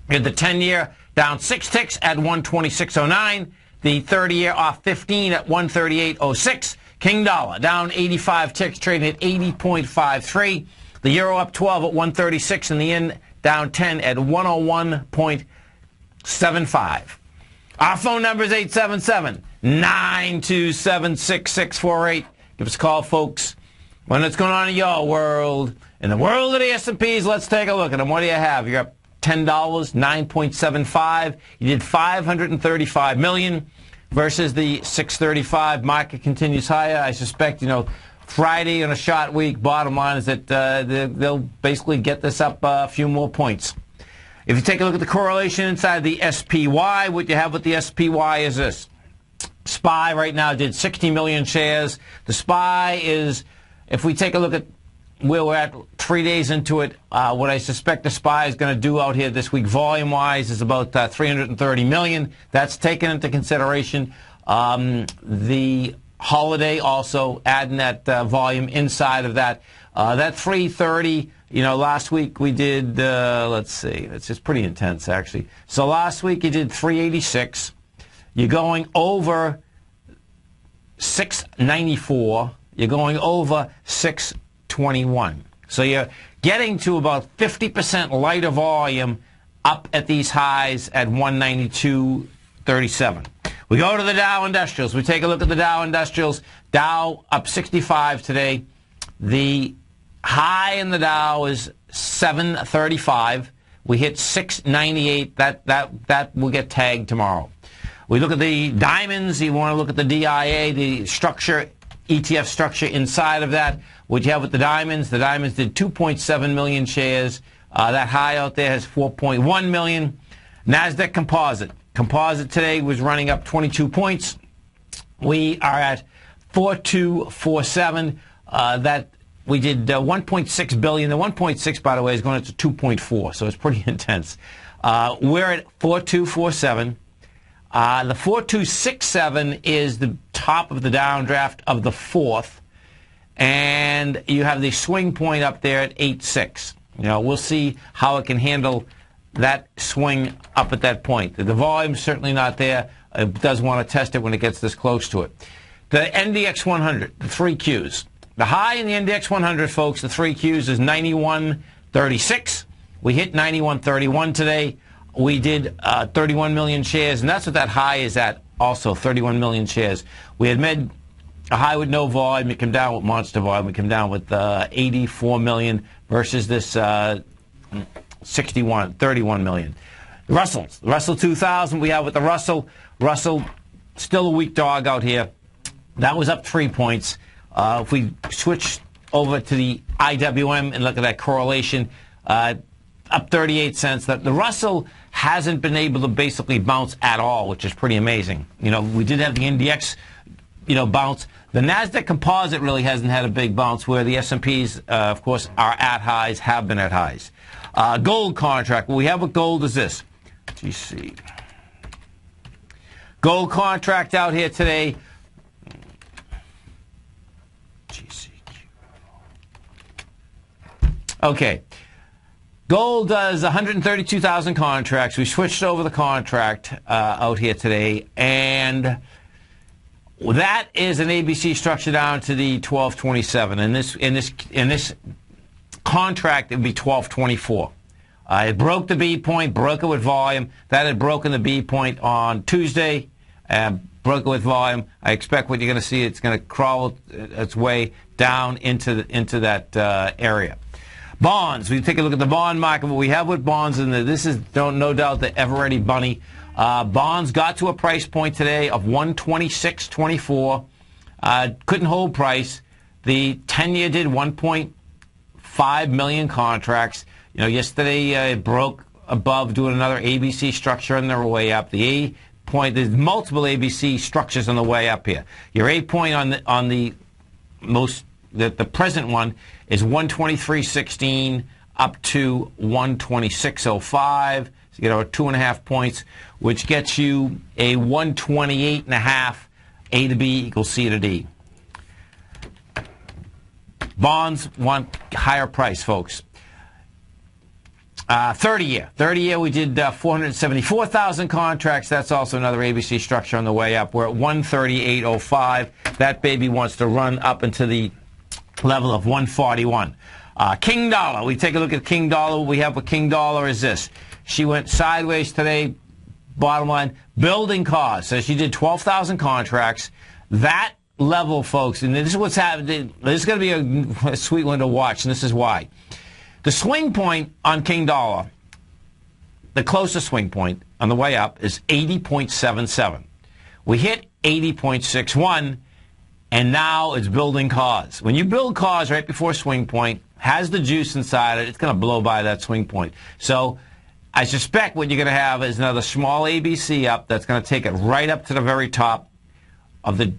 In the 10-year down 6 ticks at 126.09. The 30-year off 15 at 138.06. King dollar down 85 ticks, trading at 80.53. The euro up 12 at 136, and the yen down 10 at 101.75. Our phone number is 877-927-6648. Give us a call, folks. When it's going on in your world, in the world of the S&Ps, let's take a look at them. What do you have? You're up $10, 9.75. You did $535 million versus the 635. Market continues higher. I suspect, Friday on a short week. Bottom line is that they'll basically get this up a few more points. If you take a look at the correlation inside the SPY, what you have with the SPY is this. SPY right now did 60 million shares. The SPY is, if we take a look at where we're at 3 days into it, what I suspect the SPY is going to do out here this week, volume-wise, is about 330 million. That's taken into consideration. The holiday also adding that volume inside of that. That 330, last week we did, let's see, it's just pretty intense, actually. So last week you did 386. You're going over 694. You're going over 621. So you're getting to about 50% lighter volume up at these highs at 192.37. We go to the Dow Industrials. We take a look at the Dow Industrials. Dow up 65 today. The high in the Dow is 735. We hit 698. That will get tagged tomorrow. We look at the diamonds. You want to look at the DIA, the structure, ETF structure inside of that. What you have with the diamonds did 2.7 million shares. That high out there has 4.1 million. NASDAQ Composite. Composite today was running up 22 points. We are at 4247. That we did 1.6 billion. The 1.6, by the way, is going to 2.4, so it's pretty intense. We're at 4247. The 4267 is the top of the downdraft of the fourth, and you have the swing point up there at 8.6. We'll see how it can handle that swing up at that point. The volume's certainly not there. It does want to test it when it gets this close to it. The NDX 100, the 3 Qs. The high in the NDX 100, folks, the 3 Qs is 91.36. We hit 91.31 today. We did 31 million shares, and that's what that high is at also, 31 million shares. We had made a high with no volume. It came down with monster volume. We came down with 84 million versus this 31 million. The Russell 2000 we have with the Russell. Russell, still a weak dog out here. That was up 3 points. If we switch over to the IWM and look at that correlation, up 38 cents. The Russell hasn't been able to basically bounce at all, which is pretty amazing. We did have the NDX bounce. The NASDAQ composite really hasn't had a big bounce, where the S&Ps, of course, are at highs, have been at highs. Gold contract. What we have with gold is this. GC. Gold contract out here today. Okay. Gold does 132,000 contracts. We switched over the contract out here today, and that is an ABC structure down to the 1227. In this contract, it would be 1224. It broke the B point, broke it with volume. That had broken the B point on Tuesday, broke it with volume. I expect what you're going to see, it's going to crawl its way down into that area. Bonds. We take a look at the bond market. What we have with bonds, and this is no doubt the ever-ready bunny. Bonds got to a price point today of 126.24. Couldn't hold price. The 10-year did 1.5 million contracts. Yesterday it broke above, doing another ABC structure on their way up. The A point, there's multiple ABC structures on the way up here. Your A point on the present one is 123.16 up to 126.05. So you get over 2.5 points, which gets you a 128.5. A to B equals C to D. Bonds want higher price, folks. 30-year. 30-year, we did 474,000 contracts. That's also another ABC structure on the way up. We're at 138.05. That baby wants to run up into the level of 141. King Dollar. We take a look at King Dollar. What we have with King Dollar is this. She went sideways today. Bottom line, building costs. So she did 12,000 contracts. That level, folks, and this is what's happening. This is going to be a sweet one to watch, and this is why. The swing point on King Dollar, the closest swing point on the way up, is 80.77. We hit 80.61. And now it's building cause. When you build cause right before swing point, has the juice inside it, it's going to blow by that swing point. So I suspect what you're going to have is another small ABC up that's going to take it right up to the very top of the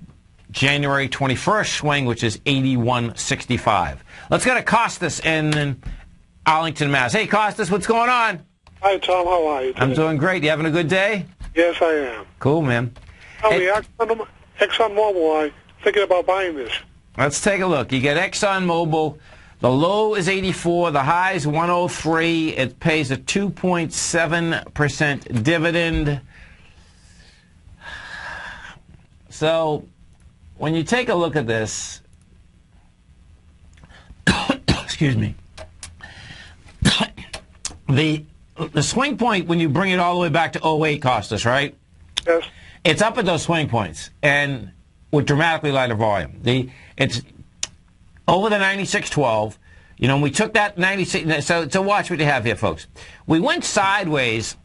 January 21st swing, which is 81.65. Let's go to Costas in Arlington, Mass. Hey, Costas, what's going on? Hi, Tom. How are you today? I'm doing great. You having a good day? Yes, I am. Cool, man. Tell me, ExxonMobil, thinking about buying this. Let's take a look. You get ExxonMobil. The low is 84. The high is 103. It pays a 2.7% dividend. So when you take a look at this, excuse me, the swing point, when you bring it all the way back to 08, cost us, right? Yes. It's up at those swing points, and with dramatically lighter volume. It's over the 96.12. When we took that 96, so watch what you have here, folks. We went sideways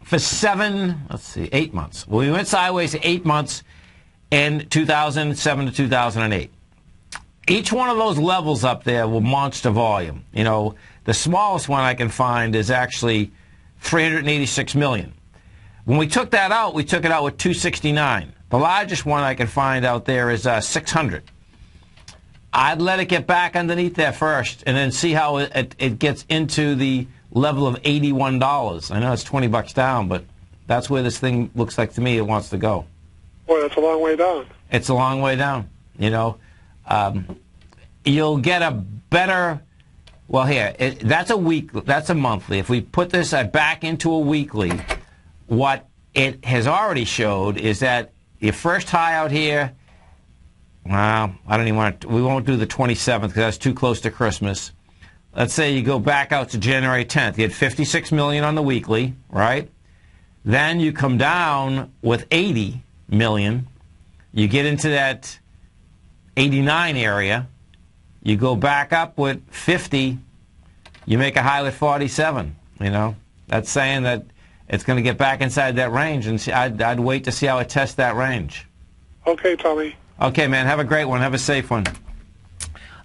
for 8 months. We went sideways 8 months in 2007 to 2008. Each one of those levels up there will monster volume. The smallest one I can find is actually 386 million. When we took that out, we took it out with 269. The largest one I can find out there is 600. I'd let it get back underneath there first and then see how it gets into the level of $81. I know it's 20 bucks down, but that's where this thing looks like to me it wants to go. Boy, that's a long way down. It's a long way down. You'll get a better, well, here, that's a monthly. If we put this back into a weekly, what it has already showed is that your first high out here, well, I don't even want to, we won't do the 27th because that's too close to Christmas. Let's say you go back out to January 10th. You had 56 million on the weekly, right? Then you come down with 80 million. You get into that 89 area. You go back up with 50. You make a high with 47. That's saying that it's going to get back inside that range, and I'd wait to see how it tests that range. Okay, Tommy. Okay, man. Have a great one. Have a safe one.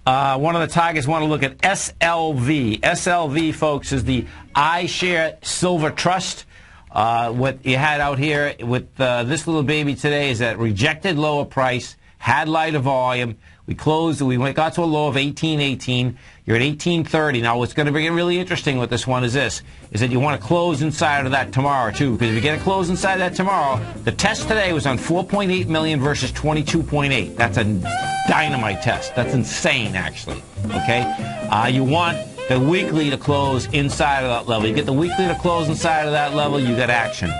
One of the targets want to look at SLV. SLV, folks, is the iShare Silver Trust. What you had out here with this little baby today is that rejected lower price, had lighter volume. We closed, got to a low of 18.18. You're at 18.30. Now, what's going to be really interesting with this one is that you want to close inside of that tomorrow, too, because if you get a close inside that tomorrow, the test today was on 4.8 million versus 22.8. That's a dynamite test. That's insane, actually, okay? You want the weekly to close inside of that level. You get the weekly to close inside of that level, you get action.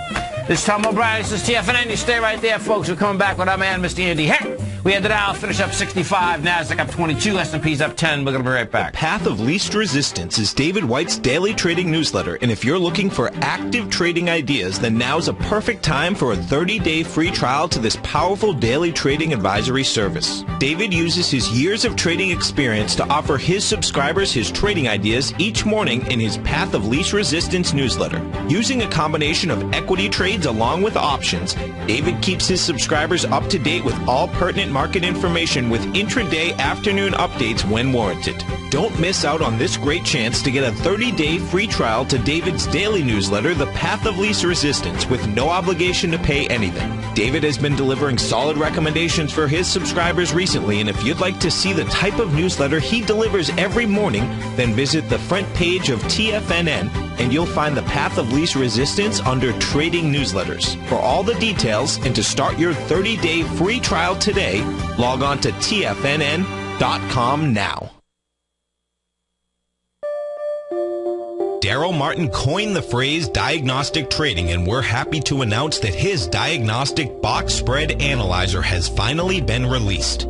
This is Tom O'Brien. This is TFNN. You stay right there, folks. We're coming back with our man, Mr. Andy Heck. We had the Dow finish up 65, NASDAQ up 22, S&P's up 10. We're going to be right back. Path of Least Resistance is David White's daily trading newsletter, and if you're looking for active trading ideas, then now's a perfect time for a 30-day free trial to this powerful daily trading advisory service. David uses his years of trading experience to offer his subscribers his trading ideas each morning in his Path of Least Resistance newsletter. Using a combination of equity trades along with options, David keeps his subscribers up to date with all pertinent market information with intraday afternoon updates when warranted. Don't miss out on this great chance to get a 30-day free trial to David's daily newsletter, The Path of Least Resistance, with no obligation to pay anything. David has been delivering solid recommendations for his subscribers recently, and if you'd like to see the type of newsletter he delivers every morning, then visit the front page of TFNN and you'll find the Path of Least Resistance under Trading Newsletters. For all the details and to start your 30-day free trial today, log on to TFNN.com now. Daryl Martin coined the phrase diagnostic trading, and we're happy to announce that his diagnostic box spread analyzer has finally been released.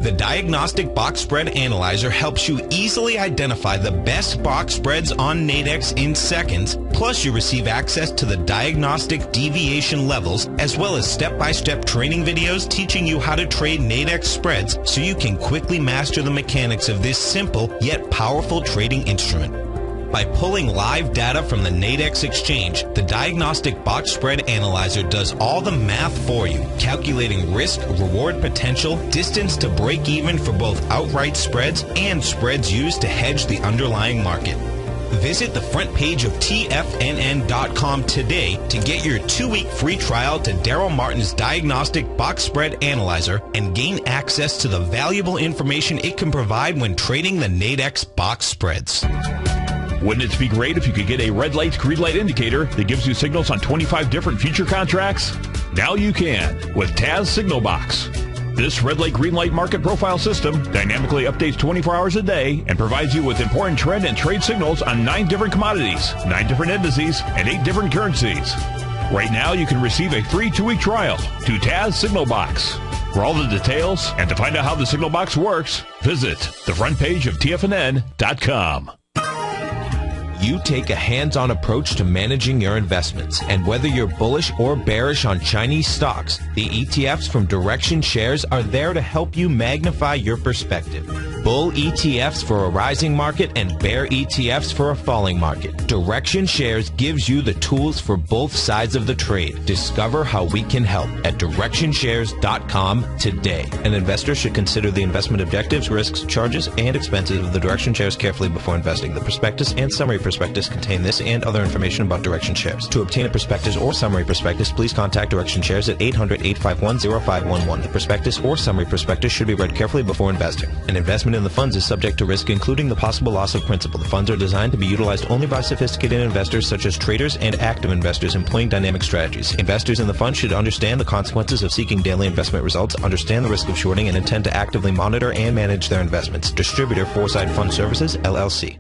The Diagnostic Box Spread Analyzer helps you easily identify the best box spreads on Nadex in seconds, plus you receive access to the diagnostic deviation levels, as well as step-by-step training videos teaching you how to trade Nadex spreads so you can quickly master the mechanics of this simple yet powerful trading instrument. By pulling live data from the Nadex exchange, the Diagnostic Box Spread Analyzer does all the math for you, calculating risk, reward potential, distance to break even for both outright spreads and spreads used to hedge the underlying market. Visit the front page of TFNN.com today to get your 2-week free trial to Daryl Martin's Diagnostic Box Spread Analyzer and gain access to the valuable information it can provide when trading the Nadex box spreads. Wouldn't it be great if you could get a red light, green light indicator that gives you signals on 25 different future contracts? Now you can with Taz Signal Box. This red light, green light market profile system dynamically updates 24 hours a day and provides you with important trend and trade signals on 9 different commodities, 9 different indices, and 8 different currencies. Right now, you can receive a free 2-week trial to Taz Signal Box. For all the details and to find out how the Signal Box works, visit the front page of TFNN.com. You take a hands-on approach to managing your investments, and whether you're bullish or bearish on Chinese stocks, the ETFs from Direction Shares are there to help you magnify your perspective. Bull ETFs for a rising market and bear ETFs for a falling market. Direction Shares gives you the tools for both sides of the trade. Discover how we can help at DirectionShares.com today. An investor should consider the investment objectives, risks, charges, and expenses of the Direction Shares carefully before investing. The prospectus and summary prospectus contain this and other information about Direction Shares. To obtain a prospectus or summary prospectus, please contact Direction Shares at 800-851-0511. The prospectus or summary prospectus should be read carefully before investing. An investment in the funds is subject to risk, including the possible loss of principal. The funds are designed to be utilized only by sophisticated investors such as traders and active investors employing dynamic strategies. Investors in the fund should understand the consequences of seeking daily investment results, understand the risk of shorting, and intend to actively monitor and manage their investments. Distributor, Foresight Fund Services, LLC.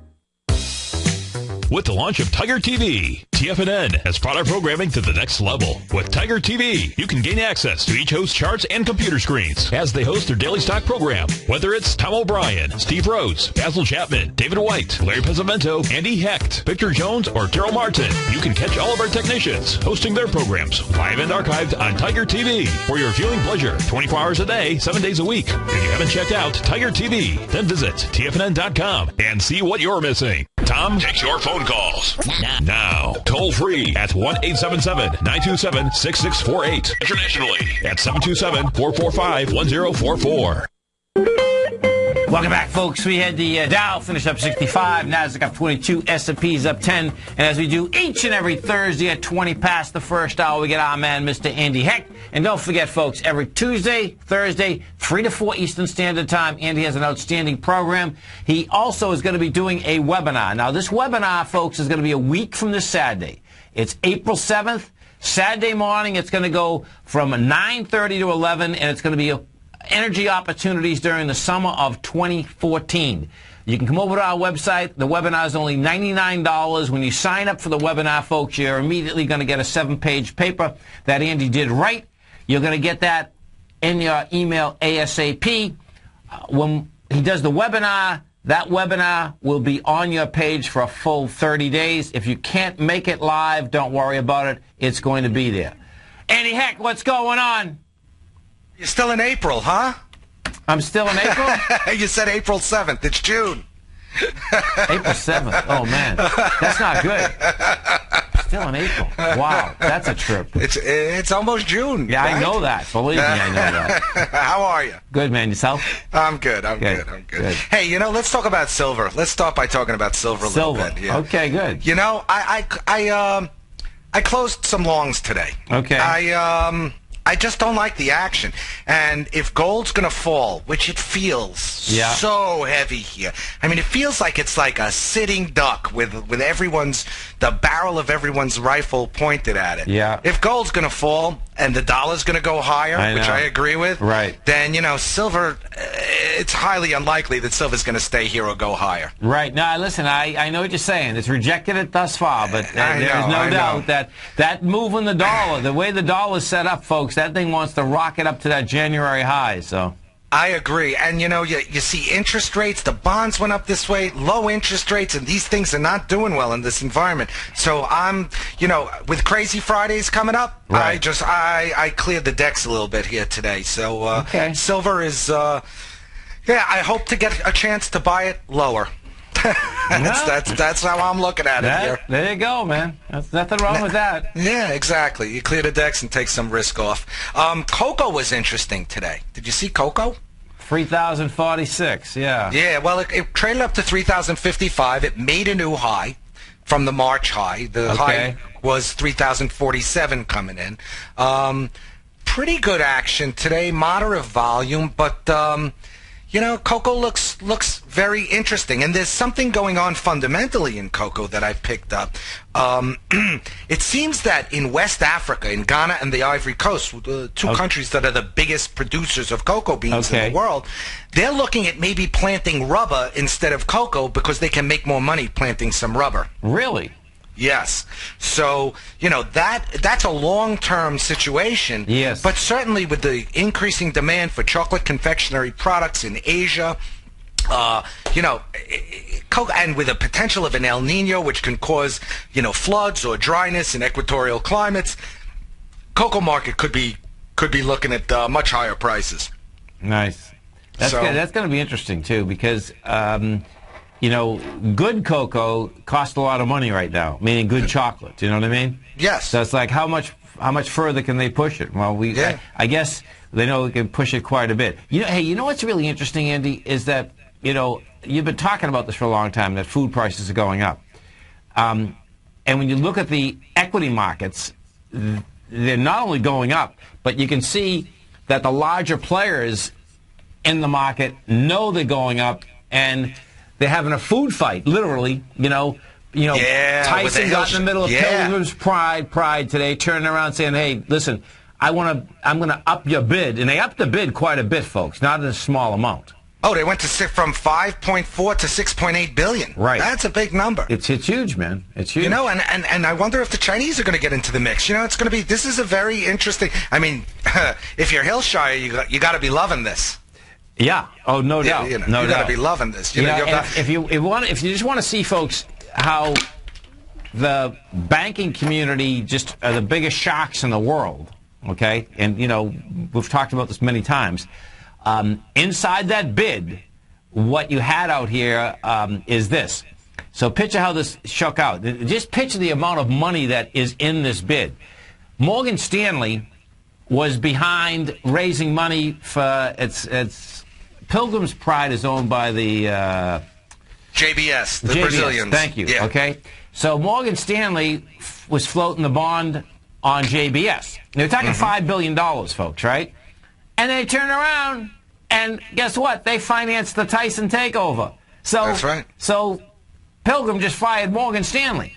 With the launch of Tiger TV, TFNN has brought our programming to the next level. With Tiger TV, you can gain access to each host's charts and computer screens as they host their daily stock program. Whether it's Tom O'Brien, Steve Rhodes, Basil Chapman, David White, Larry Pesavento, Andy Hecht, Victor Jones, or Daryl Martin, you can catch all of our technicians hosting their programs live and archived on Tiger TV for your viewing pleasure 24 hours a day, 7 days a week. If you haven't checked out Tiger TV, then visit TFNN.com and see what you're missing. Tom takes your phone calls now. Toll free at 1-877-927-6648. Internationally at 727-445-1044. Welcome back, folks. We had the Dow finish up 65, Nasdaq up 22, S&P's up 10. And as we do each and every Thursday at 20 past the first hour, we get our man, Mr. Andy Heck. And don't forget, folks, every Tuesday, Thursday, 3 to 4 Eastern Standard Time, Andy has an outstanding program. He also is going to be doing a webinar. Now, this webinar, folks, is going to be a week from this Saturday. It's April 7th. Saturday morning, it's going to go from 9:30 to 11, and it's going to be energy opportunities during the summer of 2014. You can come over to our website. The webinar is only $99. When you sign up for the webinar, folks, you're immediately going to get a 7-page paper that Andy did right. You're going to get that in your email ASAP. When he does the webinar, that webinar will be on your page for a full 30 days. If you can't make it live, don't worry about it. It's going to be there. Andy Heck, what's going on? You're still in April, huh? I'm still in April? You said April 7th. It's June. April 7th. Oh, man. That's not good. Still in April. Wow. That's a trip. It's almost June. Yeah, right? I know that. Believe me, I know that. How are you? Good, man. Yourself? I'm good. I'm good. Hey, you know, let's talk about silver. Let's start by talking about silver a little bit. Yeah. Okay, good. You know, I closed some longs today. Okay. I just don't like the action. And if gold's going to fall, which it feels so heavy here. I mean, it feels like it's like a sitting duck with the barrel of everyone's rifle pointed at it. Yeah. If gold's going to fall and the dollar's going to go higher, which I agree with, right, then, you know, silver, it's highly unlikely that silver's going to stay here or go higher. Right. Now, listen, I know what you're saying. It's rejected it thus far, but there's no doubt that move in the dollar, the way the dollar's set up, folks, that thing wants to rocket up to that January high, so. I agree. And, you know, you see interest rates, the bonds went up this way, low interest rates, and these things are not doing well in this environment. So I'm, you know, with Crazy Fridays coming up, right, I cleared the decks a little bit here today. So silver is, I hope to get a chance to buy it lower. That's how I'm looking at it here. There you go, man. There's nothing wrong with that. Yeah, exactly. You clear the decks and take some risk off. Cocoa was interesting today. Did you see cocoa? 3,046, yeah. Yeah, well, it traded up to 3,055. It made a new high from the March high. The high was 3,047 coming in. Pretty good action today, moderate volume, but you know, cocoa looks very interesting, and there's something going on fundamentally in cocoa that I picked up. It seems that in West Africa, in Ghana and the Ivory Coast, the two countries that are the biggest producers of cocoa beans in the world, they're looking at maybe planting rubber instead of cocoa because they can make more money planting some rubber. Really? Yes. So, you know, that's a long-term situation. Yes. But certainly with the increasing demand for chocolate confectionery products in Asia, you know, and with the potential of an El Nino, which can cause, you know, floods or dryness in equatorial climates, cocoa market could be looking at much higher prices. Nice. That's good. That's going to be interesting, too, because you know, good cocoa costs a lot of money right now, meaning good chocolate. Do you know what I mean? Yes. So it's like, how much further can they push it? Well, I guess they know we can push it quite a bit. You know, hey, you know what's really interesting, Andy, is that, you know, you've been talking about this for a long time, that food prices are going up. And when you look at the equity markets, they're not only going up, but you can see that the larger players in the market know they're going up, and they're having a food fight, literally. You know, Tyson got in the middle of Pilgrim's Pride today, turning around saying, "Hey, listen, I'm going to up your bid," and they upped the bid quite a bit, folks, not in a small amount. Oh, they went from 5.4 to 6.8 billion. Right. That's a big number. It's huge, man. It's huge. You know, and I wonder if the Chinese are going to get into the mix. You know, this is a very interesting. I mean, if you're Hillshire, you got to be loving this. Yeah. Oh, no doubt. You know, no you doubt. got to be loving this. If you just want to see, folks, how the banking community just are the biggest sharks in the world. Okay, and you know, we've talked about this many times. Inside that bid, what you had out here is this. So picture how this shook out. Just picture the amount of money that is in this bid. Morgan Stanley was behind raising money for its Pilgrim's Pride is owned by the JBS, the JBS, Brazilians. Thank you. Yeah. Okay, so Morgan Stanley was floating the bond on JBS. They're talking $5 billion, folks, right? And they turn around and guess what? They financed the Tyson takeover. So that's right. So Pilgrim just fired Morgan Stanley.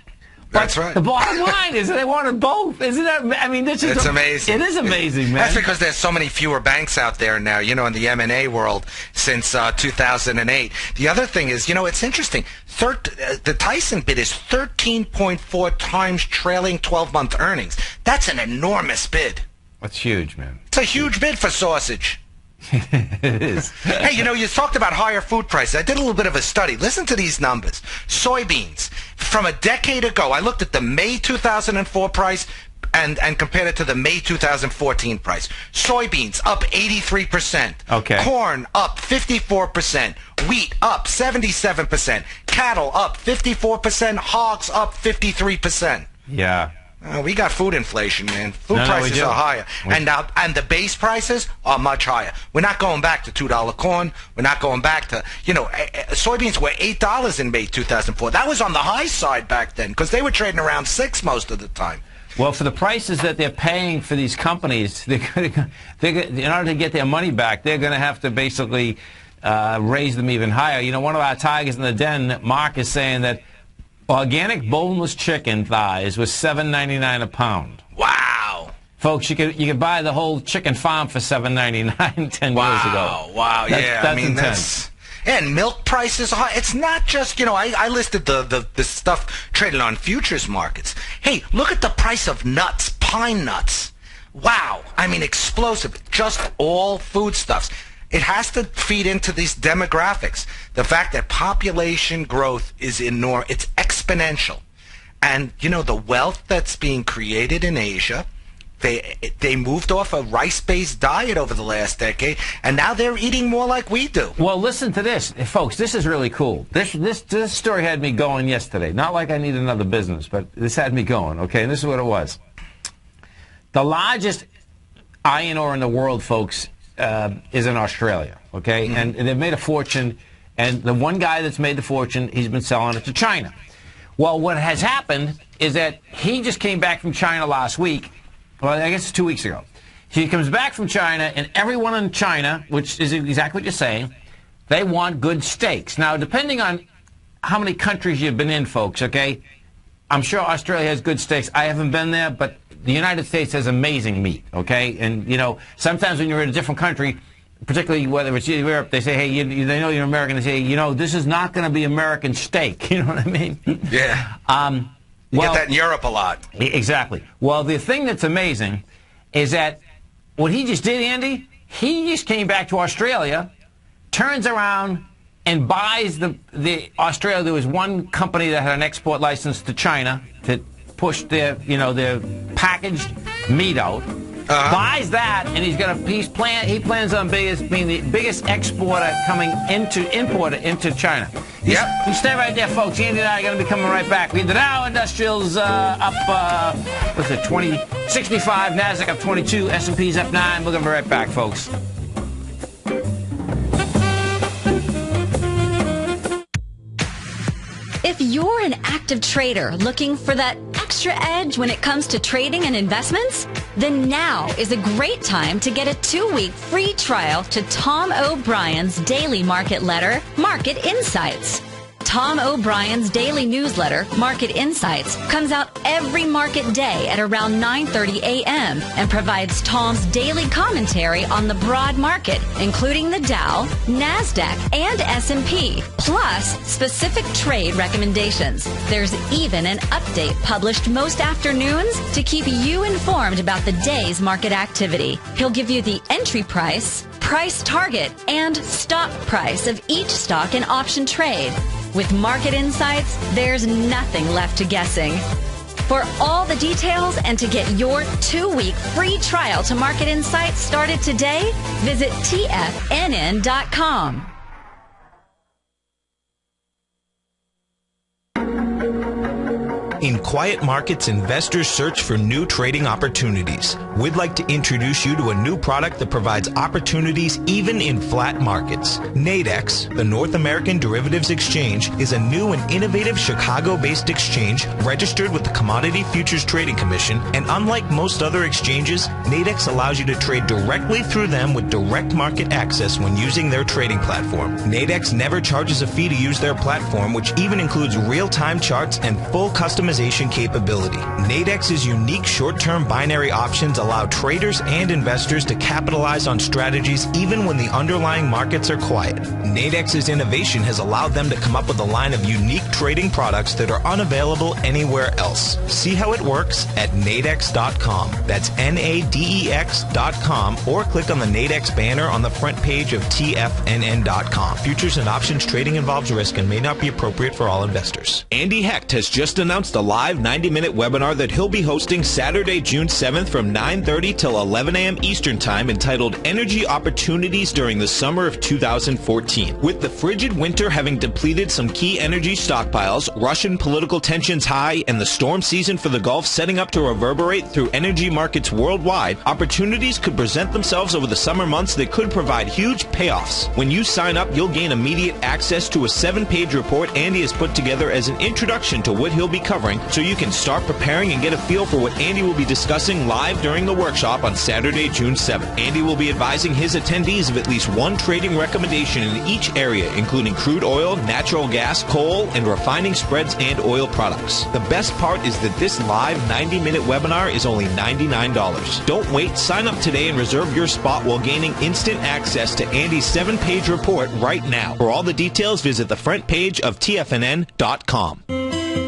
That's right. The bottom line is they wanted both. Isn't that? I mean, this is amazing. It is amazing, man. That's because there's so many fewer banks out there now, in the M&A world since 2008. The other thing is, it's interesting. The Tyson bid is 13.4 times trailing 12-month earnings. That's an enormous bid. That's huge, man. It's a huge bid for sausage. It is. Hey, you talked about higher food prices. I did a little bit of a study. Listen to these numbers. Soybeans, from a decade ago, I looked at the May 2004 price and compared it to the May 2014 price. Soybeans up 83%. Okay. Corn up 54%. Wheat up 77%. Cattle up 54%. Hogs up 53%. Yeah. We got food inflation, man. Food prices are higher. And the base prices are much higher. We're not going back to $2 corn. We're not going back to, soybeans were $8 in May 2004. That was on the high side back then because they were trading around $6 most of the time. Well, for the prices that they're paying for these companies, in order to get their money back, they're going to have to basically raise them even higher. One of our tigers in the den, Mark, is saying that organic boneless chicken thighs was $7.99 a pound. Wow, folks! You could buy the whole chicken farm for $7.99 10 years ago. Wow, that's intense. And milk prices are high. It's not just I listed the stuff traded on futures markets. Hey, look at the price of nuts, pine nuts. Wow, explosive. Just all foodstuffs. It has to feed into these demographics. The fact that population growth is enormous, it's exponential. And, the wealth that's being created in Asia, they moved off a rice-based diet over the last decade, and now they're eating more like we do. Well, listen to this. Folks, this is really cool. This story had me going yesterday. Not like I need another business, but this had me going, okay? And this is what it was. The largest iron ore in the world, folks, is in Australia, okay? And they've made a fortune, and the one guy that's made the fortune, he's been selling it to China. Well, what has happened is that he just came back from China last week. Well, I guess 2 weeks ago. He comes back from China, and everyone in China, which is exactly what you're saying, they want good steaks. Now, depending on how many countries you've been in, folks, okay, I'm sure Australia has good steaks. I haven't been there, but the United States has amazing meat, okay? And, sometimes when you're in a different country, particularly whether it's Europe, they say, hey, they know you're American. They say, this is not going to be American steak. You know what I mean? Yeah. You get that in Europe a lot. Exactly. Well, the thing that's amazing is that what he just did, Andy, he just came back to Australia, turns around and buys the Australia. There was one company that had an export license to China to push their packaged meat out. Buys that, and he plans on being the biggest exporter importer into China. You stay right there, folks. Andy and I are going to be coming right back. The Dow Industrial's up, 65, NASDAQ up 22, S&P's up 9. We're going to be right back, folks. If you're an active trader looking for that extra edge when it comes to trading and investments, then now is a great time to get a 2-week free trial to Tom O'Brien's daily market letter, Market Insights. Tom O'Brien's daily newsletter, Market Insights, comes out every market day at around 9:30 a.m. and provides Tom's daily commentary on the broad market, including the Dow, NASDAQ, and S&P, plus specific trade recommendations. There's even an update published most afternoons to keep you informed about the day's market activity. He'll give you the entry price, price target, and stop price of each stock and option trade. With Market Insights, there's nothing left to guessing. For all the details and to get your 2-week free trial to Market Insights started today, visit TFNN.com. In quiet markets, investors search for new trading opportunities. We'd like to introduce you to a new product that provides opportunities even in flat markets. Nadex, the North American Derivatives Exchange, is a new and innovative Chicago-based exchange registered with the Commodity Futures Trading Commission, and unlike most other exchanges, Nadex allows you to trade directly through them with direct market access when using their trading platform. Nadex never charges a fee to use their platform, which even includes real-time charts and full customization capability. Nadex's unique short-term binary options allow traders and investors to capitalize on strategies even when the underlying markets are quiet. Nadex's innovation has allowed them to come up with a line of unique trading products that are unavailable anywhere else. See how it works at nadex.com. That's NADEX.com, or click on the Nadex banner on the front page of TFNN.com. Futures and options trading involves risk and may not be appropriate for all investors. Andy Hecht has just announced a live 90-minute webinar that he'll be hosting Saturday, June 7th from 9:30 till 11 a.m. Eastern Time, entitled Energy Opportunities During the Summer of 2014. With the frigid winter having depleted some key energy stockpiles, Russian political tensions high, and the storm season for the Gulf setting up to reverberate through energy markets worldwide, opportunities could present themselves over the summer months that could provide huge payoffs. When you sign up, you'll gain immediate access to a 7-page report Andy has put together as an introduction to what he'll be covering, so you can start preparing and get a feel for what Andy will be discussing live during the workshop on Saturday, June 7th. Andy will be advising his attendees of at least one trading recommendation in each area, including crude oil, natural gas, coal, and refining spreads and oil products. The best part is that this live 90-minute webinar is only $99. Don't wait. Sign up today and reserve your spot while gaining instant access to Andy's 7-page report right now. For all the details, visit the front page of TFNN.com.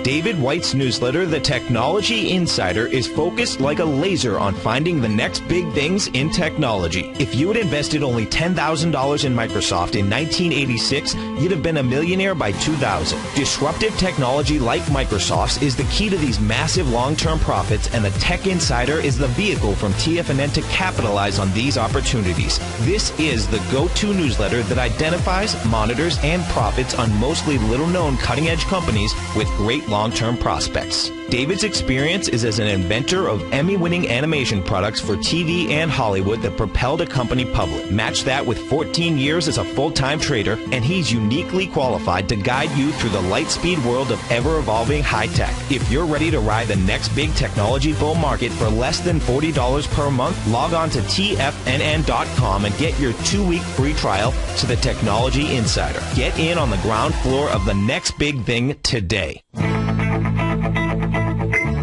David White's newsletter, The Technology Insider, is focused like a laser on finding the next big things in technology. If you had invested only $10,000 in Microsoft in 1986, you'd have been a millionaire by 2000. Disruptive technology like Microsoft's is the key to these massive long-term profits, and the Tech Insider is the vehicle from TFNN to capitalize on these opportunities. This is the go-to newsletter that identifies, monitors, and profits on mostly little-known cutting-edge companies with great long-term prospects. David's experience is as an inventor of Emmy-winning animation products for TV and Hollywood that propelled a company public. Match that with 14 years as a full-time trader, and he's uniquely qualified to guide you through the light-speed world of ever-evolving high-tech. If you're ready to ride the next big technology bull market for less than $40 per month, log on to TFNN.com and get your 2-week free trial to the Technology Insider. Get in on the ground floor of the next big thing today.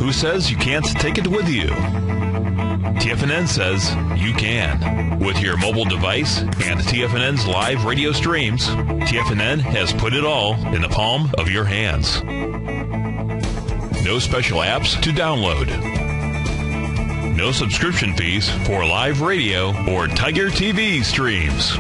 Who says you can't take it with you? TFNN says you can. With your mobile device and TFNN's live radio streams, TFNN has put it all in the palm of your hands. No special apps to download. No subscription fees for live radio or Tiger TV streams.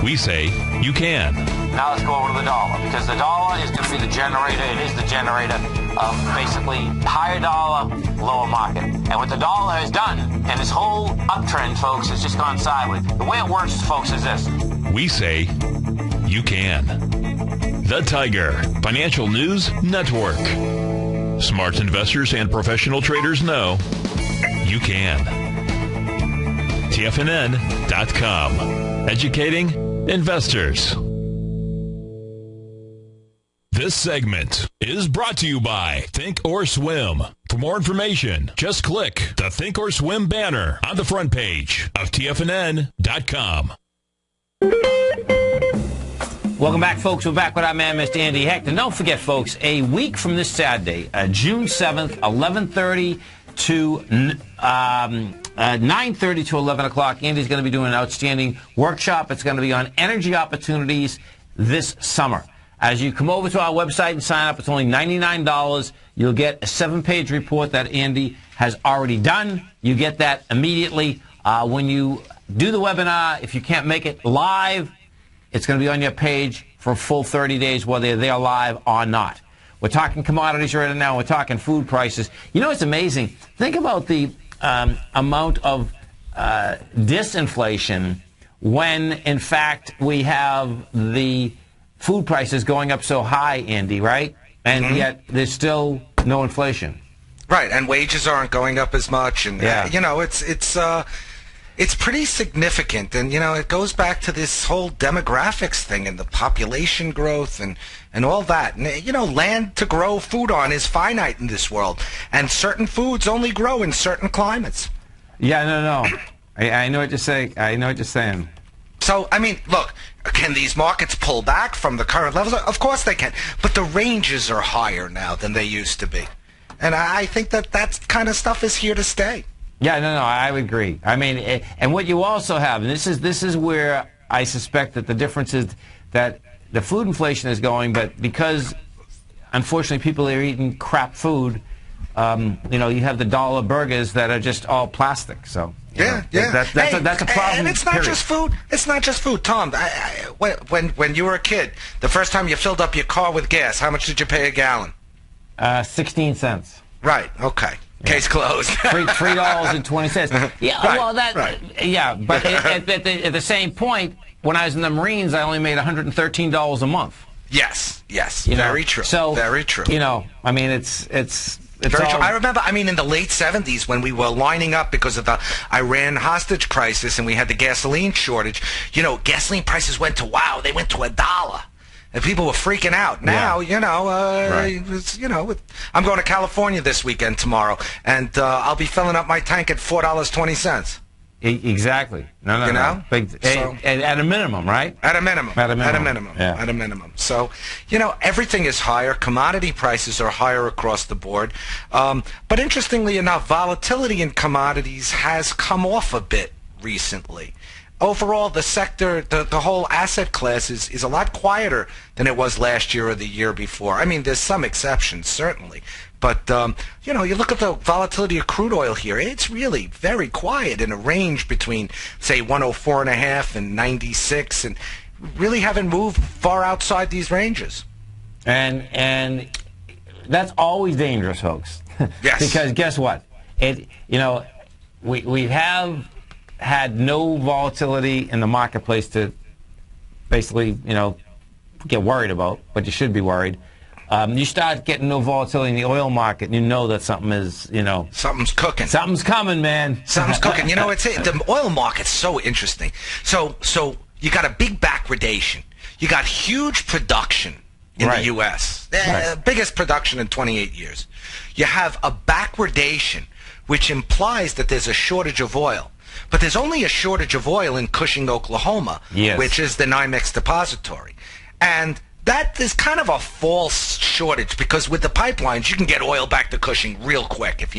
We say you can. Now let's go over to the dollar, because the dollar is going to be the generator. It is the generator of basically higher dollar, lower market. And what the dollar has done, and this whole uptrend, folks, has just gone sideways. The way it works, folks, is this. We say you can. The Tiger Financial News Network. Smart investors and professional traders know you can. TFNN.com. Educating investors. This segment is brought to you by Think or Swim. For more information, just click the Think or Swim banner on the front page of TFNN.com. Welcome back, folks. We're back with our man, Mr. Andy Hecht. And don't forget, folks, a week from this Saturday, June 7th, 11:30 to 9:30 to 11 o'clock, Andy's going to be doing an outstanding workshop. It's going to be on energy opportunities this summer. As you come over to our website and sign up, it's only $99. You'll get a 7-page report that Andy has already done. You get that immediately. When you do the webinar, if you can't make it live, it's going to be on your page for a full 30 days, whether they're live or not. We're talking commodities right now. We're talking food prices. You know, it's amazing. Think about the amount of disinflation when, in fact, we have the food prices going up so high, Andy, right? and yet there's still no inflation. Right, and wages aren't going up as much, and you know, it's pretty significant, and you know, it goes back to this whole demographics thing and the population growth and all that. And you know, land to grow food on is finite in this world, and certain foods only grow in certain climates. Yeah, no. I know what you're saying. I know what you're saying. So, I mean, look, can these markets pull back from the current levels? Of course they can, but the ranges are higher now than they used to be. And I think that kind of stuff is here to stay. Yeah, no, I would agree. I mean, and what you also have, and this is where I suspect that the difference is that the food inflation is going, but because, unfortunately, people are eating crap food, you know, you have the dollar burgers that are just all plastic, so... Yeah. That's a problem. And it's not just food. It's not just food, Tom. When you were a kid, the first time you filled up your car with gas, how much did you pay a gallon? 16 cents. Right. Okay. Yeah. Case closed. $3.20. Yeah. Right, well, yeah. But at the same point, when I was in the Marines, I only made $113 a month. Yes. Very true. So very true. You know, I mean, it's very true. I remember, I mean, in the late 70s when we were lining up because of the Iran hostage crisis and we had the gasoline shortage, you know, gasoline prices went to, they went to $1. And people were freaking out. Now, you know, I'm going to California this weekend tomorrow, and I'll be filling up my tank at $4.20. Exactly. No. You know? At a minimum, right? At a minimum. Yeah. At a minimum. So, you know, everything is higher. Commodity prices are higher across the board. But interestingly enough, volatility in commodities has come off a bit recently. Overall, the sector, the whole asset class is a lot quieter than it was last year or the year before. I mean, there's some exceptions, certainly. But, you know, you look at the volatility of crude oil here, it's really very quiet in a range between, say, 104.5 and 96, and really haven't moved far outside these ranges. And that's always dangerous, folks. Yes. Because guess what? You know, we have had no volatility in the marketplace to basically, you know, get worried about, but you should be worried. You start getting no volatility in the oil market, and you know that something is, you know... Something's cooking. Something's coming, man. Something's cooking. You know, the oil market's so interesting. So you got a big backwardation. You got huge production in the U.S. Biggest production in 28 years. You have a backwardation, which implies that there's a shortage of oil. But there's only a shortage of oil in Cushing, Oklahoma, which is the NYMEX depository. And that is kind of a false shortage because with the pipelines, you can get oil back to Cushing real quick if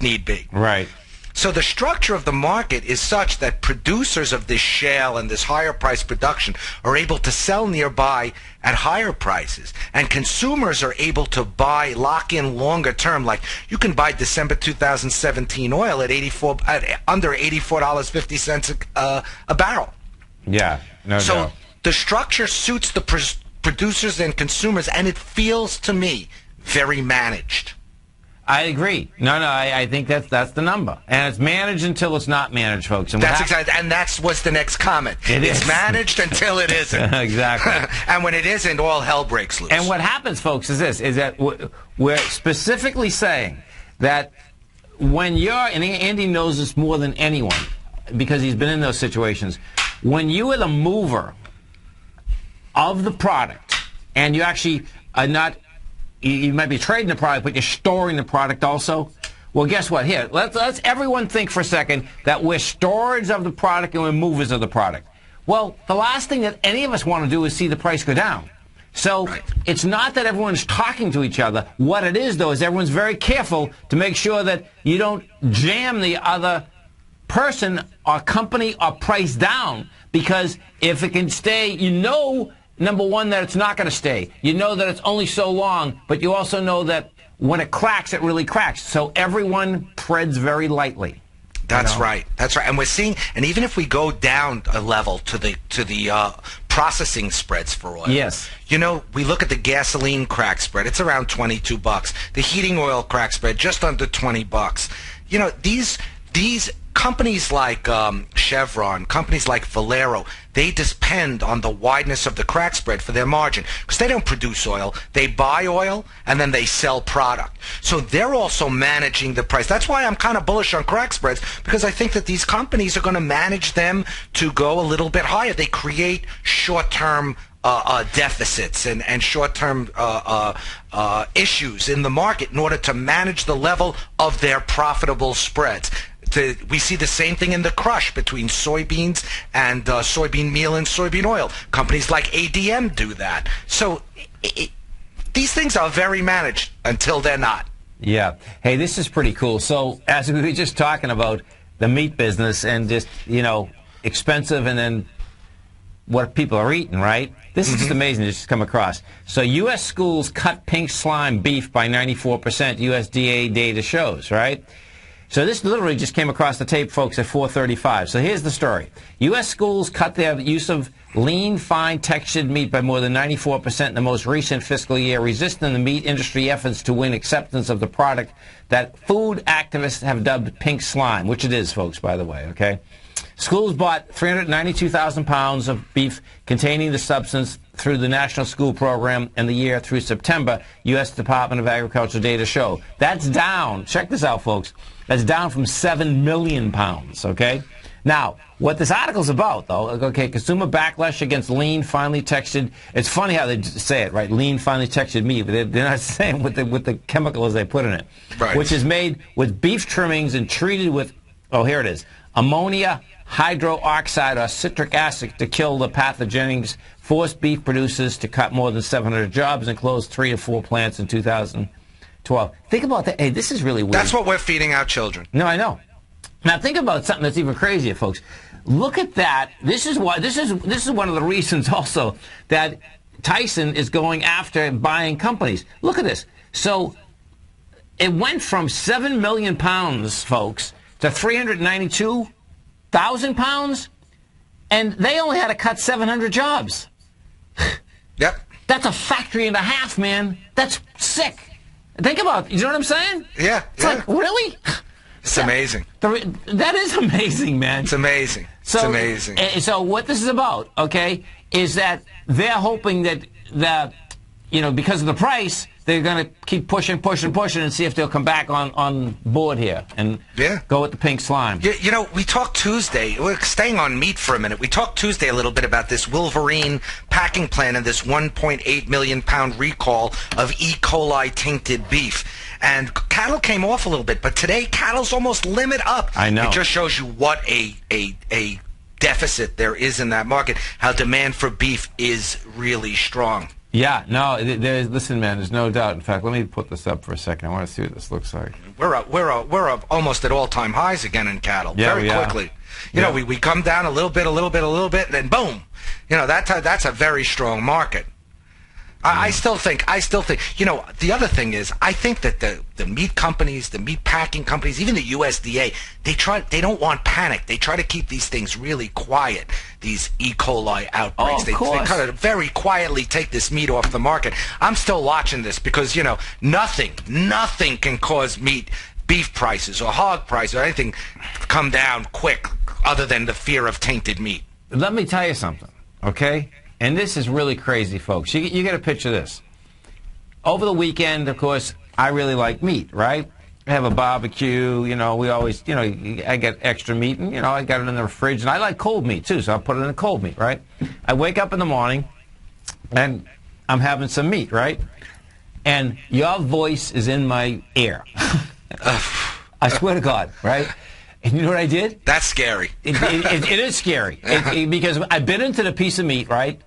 need be. Right. So the structure of the market is such that producers of this shale and this higher price production are able to sell nearby at higher prices, and consumers are able to lock in longer term. Like you can buy December 2017 oil at under $84.50 a barrel. Yeah, no So doubt. the structure suits the producers and consumers, and it feels to me very managed. I agree. No, I think that's the number, and it's managed until it's not managed, folks. And that's exactly, and that's what's the next comment. It's managed until it isn't. Exactly. And when it isn't, all hell breaks loose. And what happens, folks, is this: is that we're specifically saying that when you're, and Andy knows this more than anyone because he's been in those situations. When you are the mover of the product, and you actually are not. You might be trading the product, but you're storing the product also. Well, guess what? Here, let's everyone think for a second that we're storage of the product and we're movers of the product. Well, the last thing that any of us want to do is see the price go down. So it's not that everyone's talking to each other. What it is, though, is everyone's very careful to make sure that you don't jam the other person or company or price down, because if it can stay, you know, number one, that it's not going to stay. You know that it's only so long, but you also know that when it cracks, it really cracks. So everyone treads very lightly. That's right. That's right. And we're seeing, and even if we go down a level to the processing spreads for oil. Yes. You know, we look at the gasoline crack spread. It's around $22. The heating oil crack spread just under $20. You know, these companies like Chevron, companies like Valero, they depend on the wideness of the crack spread for their margin because they don't produce oil. They buy oil and then they sell product. So they're also managing the price. That's why I'm kind of bullish on crack spreads, because I think that these companies are going to manage them to go a little bit higher. They create short-term deficits and short-term issues in the market in order to manage the level of their profitable spreads. We see the same thing in the crush between soybeans and soybean meal and soybean oil. Companies like ADM do that. So these things are very managed until they're not. Yeah. Hey, this is pretty cool. So as we were just talking about the meat business and just, expensive and then what people are eating, right? This is just amazing to just come across. So U.S. schools cut pink slime beef by 94%, USDA data shows, right? So this literally just came across the tape, folks, at 4:35. So here's the story. U.S. schools cut their use of lean, fine, textured meat by more than 94% in the most recent fiscal year, resisting the meat industry efforts to win acceptance of the product that food activists have dubbed pink slime, which it is, folks, by the way, okay? Schools bought 392,000 pounds of beef containing the substance through the National School Program in the year through September, U.S. Department of Agriculture data show. That's down. Check this out, folks. That's down from 7 million pounds, okay? Now, what this article's about, though, okay, consumer backlash against lean, finely textured. It's funny how they say it, right? Lean, finely textured meat, but they're not saying with the chemicals they put in it. Right. Which is made with beef trimmings and treated with, oh, here it is, ammonia hydroxide or citric acid to kill the pathogens, forced beef producers to cut more than 700 jobs and close 3 or 4 plants in 2012. Think about that. Hey, this is really weird. That's what we're feeding our children. No, I know. Now think about something that's even crazier, folks. Look at that. This is why. This is one of the reasons also that Tyson is going after buying companies. Look at this. So it went from 7 million pounds, folks, to 392,000 pounds, and they only had to cut 700 jobs. Yep. That's a factory and a half, man. That's sick. Think about it. You know what I'm saying? Yeah. It's like, really? It's amazing. That is amazing, man. It's amazing. So, it's amazing. So what this is about, okay, is that they're hoping that because of the price, they're going to keep pushing and see if they'll come back on board here and go with the pink slime. You know, we talked Tuesday, we're staying on meat for a minute, we talked Tuesday a little bit about this Wolverine packing plan and this 1.8 million pound recall of E. coli tainted beef. And cattle came off a little bit, but today cattle's almost limit up. I know. It just shows you what a deficit there is in that market, how demand for beef is really strong. Yeah, no, listen, man, there's no doubt. In fact, let me put this up for a second. I want to see what this looks like. We're up almost at all-time highs again in cattle, very quickly. You know, we come down a little bit, and then boom. You know, that's a very strong market. I still think, you know, the other thing is, I think that the meat companies, the meat packing companies, even the USDA, they don't want panic. They try to keep these things really quiet, these E. coli outbreaks. Oh, they kind of very quietly take this meat off the market. I'm still watching this because, you know, nothing can cause beef prices or hog prices or anything come down quick other than the fear of tainted meat. Let me tell you something, okay? And this is really crazy, folks. You get a picture of this. Over the weekend, of course, I really like meat, right? I have a barbecue, you know, we always, you know, I get extra meat, and, you know, I got it in the fridge, and I like cold meat, too, so I put it in the cold meat, right? I wake up in the morning, and I'm having some meat, right? And your voice is in my ear. I swear to God, right? And you know what I did? That's scary. It is scary. Because I bit into the piece of meat, right?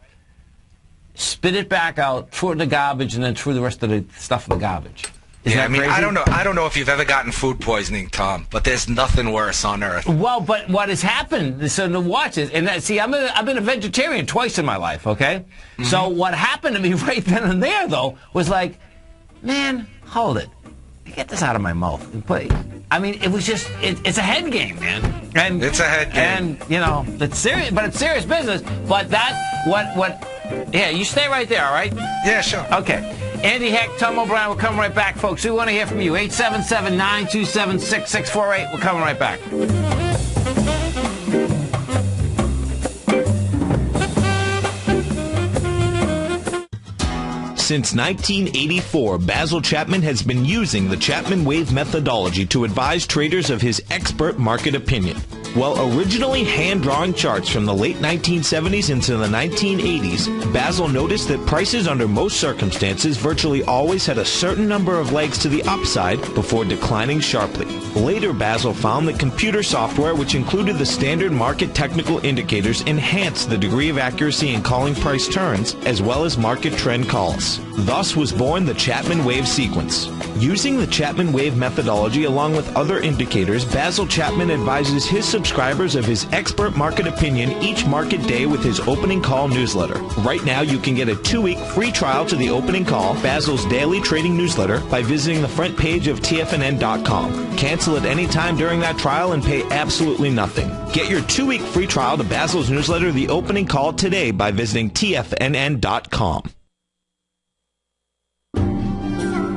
Spit it back out, threw it in the garbage, and then threw the rest of the stuff in the garbage. Isn't that crazy? I don't know if you've ever gotten food poisoning, Tom, but there's nothing worse on earth. Well, but what has happened, so to watch it, and see, I've been a vegetarian twice in my life, okay? Mm-hmm. So what happened to me right then and there, though, was like, man, hold it. Get this out of my mouth. I mean, it was just, it's a head game, man. And it's a head game. And, you know, it's serious, but it's serious business. But yeah, you stay right there, all right? Yeah, sure. Okay. Andy Heck, Tom O'Brien, we'll come right back, folks. We want to hear from you. 877-927-6648. We're coming right back. Since 1984, Basil Chapman has been using the Chapman Wave methodology to advise traders of his expert market opinion. While originally hand-drawing charts from the late 1970s into the 1980s, Basil noticed that prices under most circumstances virtually always had a certain number of legs to the upside before declining sharply. Later, Basil found that computer software, which included the standard market technical indicators, enhanced the degree of accuracy in calling price turns, as well as market trend calls. Thus was born the Chapman Wave sequence. Using the Chapman Wave methodology along with other indicators, Basil Chapman advises his subscribers of his expert market opinion each market day with his opening call newsletter. Right now, you can get a 2-week free trial to the opening call, Basil's daily trading newsletter, by visiting the front page of TFNN.com. Cancel at any time during that trial and pay absolutely nothing. Get your 2-week free trial to Basil's newsletter, The Opening Call, today by visiting TFNN.com.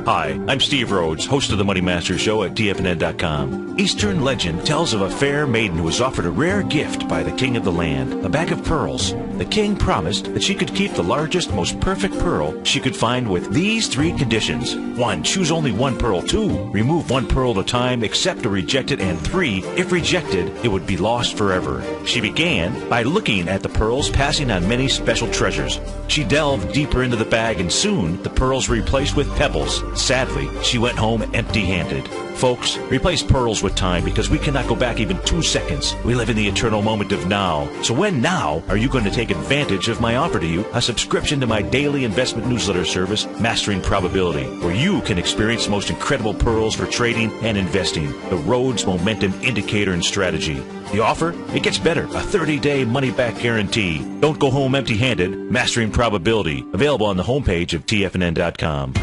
Hi, I'm Steve Rhodes, host of the Money Master Show at TFNN.com. Eastern legend tells of a fair maiden who was offered a rare gift by the king of the land, a bag of pearls. The king promised that she could keep the largest, most perfect pearl she could find with these 3 conditions. 1, choose only 1 pearl. 2, remove 1 pearl at a time, accept or reject it. And 3, if rejected, it would be lost forever. She began by looking at the pearls, passing on many special treasures. She delved deeper into the bag, and soon the pearls were replaced with pebbles. Sadly, she went home empty-handed. Folks, replace pearls with time, because we cannot go back even 2 seconds. We live in the eternal moment of now. So when now are you going to take advantage of my offer to you, a subscription to my daily investment newsletter service, Mastering Probability, where you can experience the most incredible pearls for trading and investing, the Rhodes Momentum Indicator and Strategy. The offer? It gets better. A 30-day money-back guarantee. Don't go home empty-handed. Mastering Probability. Available on the homepage of TFNN.com.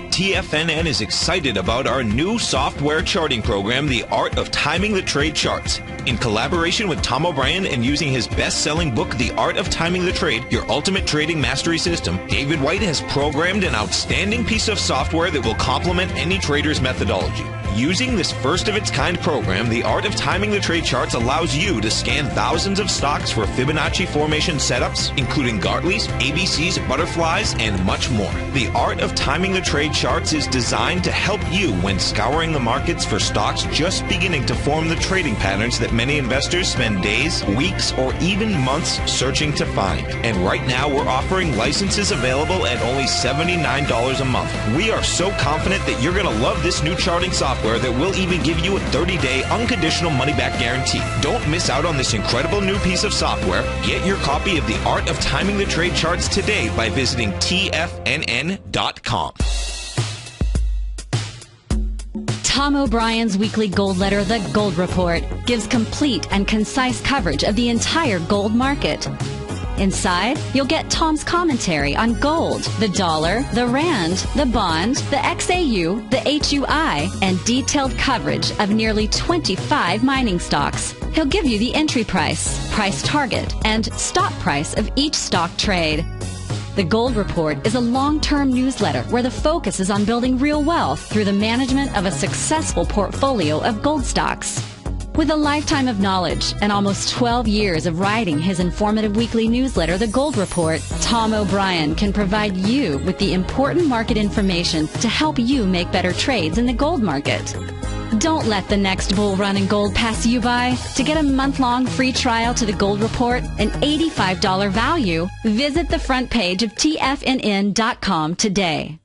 TFNN is excited about our new software charting program, The Art of Timing the Trade Charts. In collaboration with Tom O'Brien and using his best-selling book, The Art of Timing the Trade, Your Ultimate Trading Mastery System, David White has programmed an outstanding piece of software that will complement any trader's methodology. Using this first-of-its-kind program, The Art of Timing the Trade Charts allows you to scan thousands of stocks for Fibonacci formation setups, including Gartley's, ABC's, butterflies, and much more. The Art of Timing the Trade Charts is designed to help you when scouring the markets for stocks just beginning to form the trading patterns that many investors spend days, weeks, or even months searching to find. And right now, we're offering licenses available at only $79 a month. We are so confident that you're going to love this new charting software that will even give you a 30-day unconditional money-back guarantee. Don't miss out on this incredible new piece of software. Get your copy of The Art of Timing the Trade Charts today by visiting TFNN.com. Tom O'Brien's weekly gold letter, The Gold Report, gives complete and concise coverage of the entire gold market. Inside, you'll get Tom's commentary on gold, the dollar, the rand, the bond, the XAU, the HUI, and detailed coverage of nearly 25 mining stocks. He'll give you the entry price, price target, and stop price of each stock trade. The Gold Report is a long-term newsletter where the focus is on building real wealth through the management of a successful portfolio of gold stocks. With a lifetime of knowledge and almost 12 years of writing his informative weekly newsletter, The Gold Report, Tom O'Brien can provide you with the important market information to help you make better trades in the gold market. Don't let the next bull run in gold pass you by. To get a month-long free trial to The Gold Report, an $85 value, visit the front page of TFNN.com today.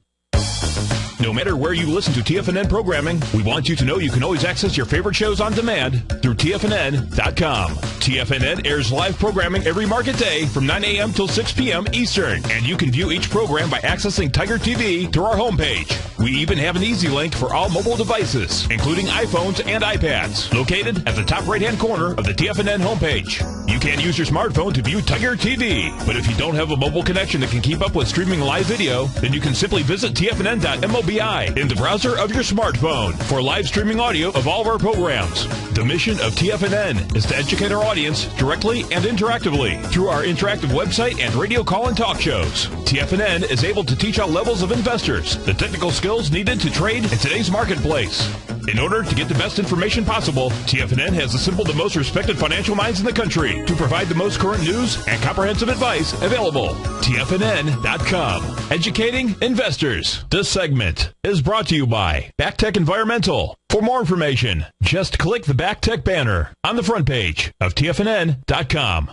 No matter where you listen to TFNN programming, we want you to know you can always access your favorite shows on demand through TFNN.com. TFNN airs live programming every market day from 9 a.m. till 6 p.m. Eastern, and you can view each program by accessing Tiger TV through our homepage. We even have an easy link for all mobile devices, including iPhones and iPads, located at the top right-hand corner of the TFNN homepage. You can use your smartphone to view Tiger TV, but if you don't have a mobile connection that can keep up with streaming live video, then you can simply visit TFNN.mobi in the browser of your smartphone for live streaming audio of all of our programs. The mission of TFNN is to educate our audience directly and interactively through our interactive website and radio call and talk shows. TFNN is able to teach all levels of investors the technical skills needed to trade in today's marketplace. In order to get the best information possible, TFNN has assembled the most respected financial minds in the country to provide the most current news and comprehensive advice available. TFNN.com. Educating investors. This segment is brought to you by BackTech Environmental. For more information, just click the BackTech banner on the front page of TFNN.com.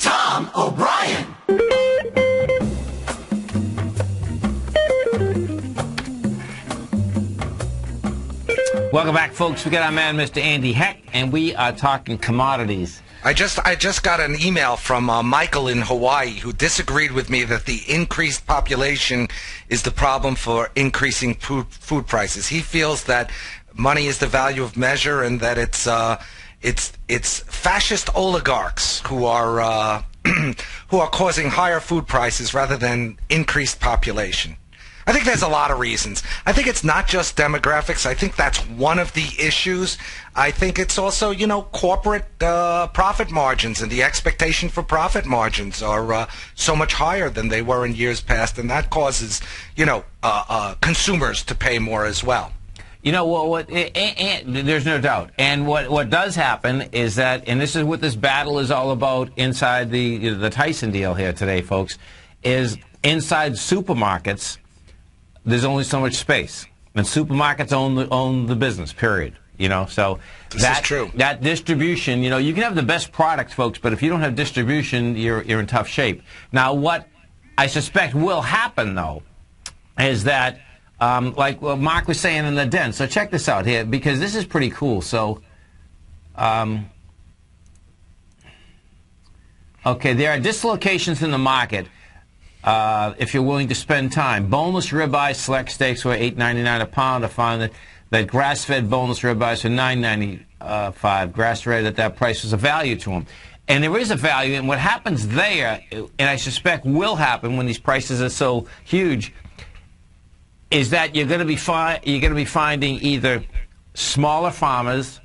Tom O'Brien. Welcome back, folks. We got our man, Mr. Andy Heck, and we are talking commodities. I just got an email from Michael in Hawaii who disagreed with me that the increased population is the problem for increasing food prices. He feels that money is the value of measure and that it's fascist oligarchs who are who are causing higher food prices rather than increased population. I think there's a lot of reasons. I think it's not just demographics. I think that's one of the issues. I think it's also, corporate profit margins, and the expectation for profit margins are so much higher than they were in years past, and that causes, consumers to pay more as well. There's no doubt. And what does happen is that, and this is what this battle is all about inside the Tyson deal here today, folks, is inside supermarkets, there's only so much space, and supermarkets own the business. Period. So this is true. That distribution, you can have the best product, folks, but if you don't have distribution, you're in tough shape. Now, what I suspect will happen, though, is that, like what Mark was saying in the den. So check this out here, because this is pretty cool. So, okay, there are dislocations in the market. If you're willing to spend time. Boneless ribeye select steaks were $8.99 a pound. I found that grass-fed boneless ribeyes for $9.95. Grass-fed at that price was a value to them. And there is a value, and what happens there, and I suspect will happen when these prices are so huge, is that you're going to be finding either smaller farmers,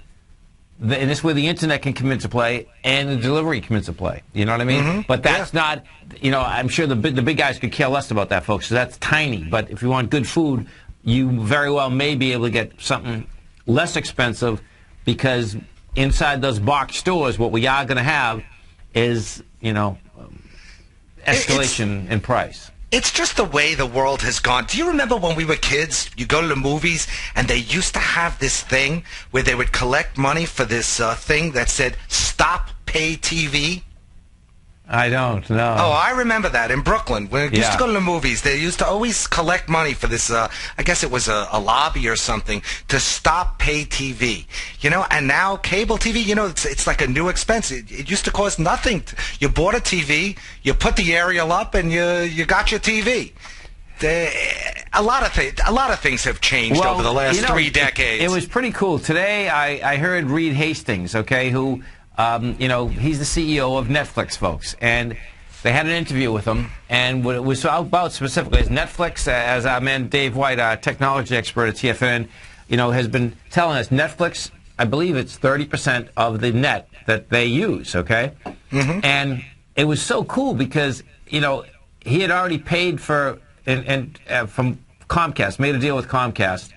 and this is where the internet can come into play, and the delivery come into play. You know what I mean? Mm-hmm. But that's not, I'm sure the big guys could care less about that, folks. So that's tiny. But if you want good food, you very well may be able to get something less expensive, because inside those box stores, what we are going to have is, escalation in price. It's just the way the world has gone. Do you remember when we were kids, you go to the movies, and they used to have this thing where they would collect money for this thing that said, "Stop Pay TV"? I don't know. Oh, I remember that in Brooklyn. When we used to go to the movies, they used to always collect money for this, I guess it was a lobby or something, to stop pay TV. And now cable TV, it's like a new expense. It used to cost nothing. You bought a TV, you put the aerial up, and you got your TV. A lot of things have changed over the last 3 decades. It was pretty cool. Today, I heard Reed Hastings, who... he's the CEO of Netflix, folks, and they had an interview with him, and what it was about specifically is Netflix, as our man Dave White, our technology expert at TFNN, has been telling us, Netflix, I believe it's 30% of the net that they use, okay? Mm-hmm. And it was so cool because, he had already paid for, from Comcast, made a deal with Comcast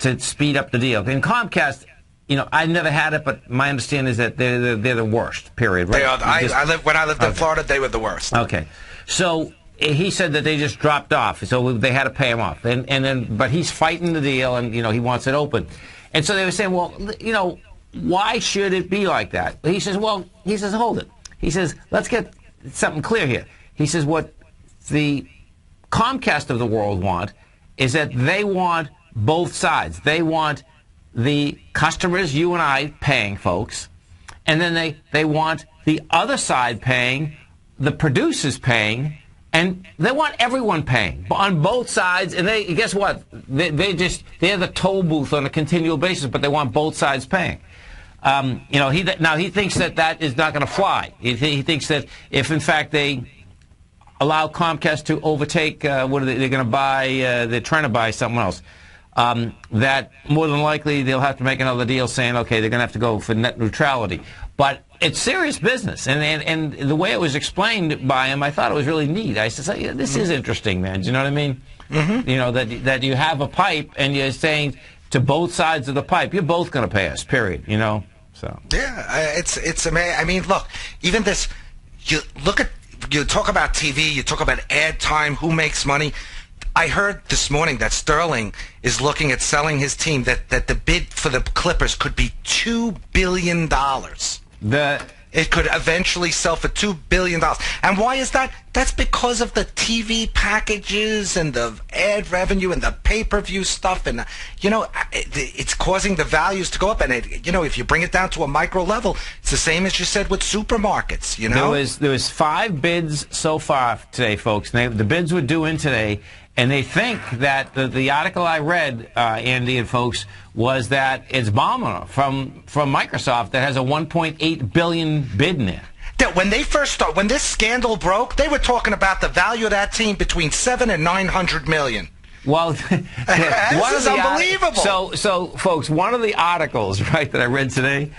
to speed up the deal. And Comcast... I never had it, but my understanding is that they're the worst, period. Right? They are. When I lived in Florida, they were the worst. Okay. So he said that they just dropped off, so they had to pay him off. But he's fighting the deal, and, he wants it open. And so they were saying, well, why should it be like that? He says, hold it. He says, let's get something clear here. He says, what the Comcast of the world want is that they want both sides. They want the customers, you and I, paying, folks, and then they want the other side paying, the producers paying, and they want everyone paying on both sides. And guess what? They're the toll booth on a continual basis, but they want both sides paying. He thinks that is not going to fly. He thinks that if in fact they allow Comcast to overtake they're going to buy, they're trying to buy something else. That more than likely they'll have to make another deal saying, okay, they're going to have to go for net neutrality. But it's serious business. And the way it was explained by him, I thought it was really neat. I said, this is interesting, man. Do you know what I mean? You know, that you have a pipe and you're saying to both sides of the pipe, you're both going to pay us, period, you know? So. Yeah, it's amazing. I mean, look, even this, you talk about TV, you talk about ad time, who makes money. I heard this morning that Sterling is looking at selling his team, that the bid for the Clippers could be $2 billion. It could eventually sell for $2 billion. And why is that? That's because of the TV packages and the ad revenue and the pay-per-view stuff. And, you know, it's causing the values to go up. And, you know, if you bring it down to a micro level, it's the same as you said with supermarkets, you know? There was 5 bids so far today, folks. The bids were due in today. And they think that the article I read, Andy and folks, was that it's Baumer from Microsoft that has a $1.8 billion bid in there. That when they first started, when this scandal broke, they were talking about the value of that team between $700 and $900 million. Well, this is unbelievable. So, folks, one of the articles, right, that I read today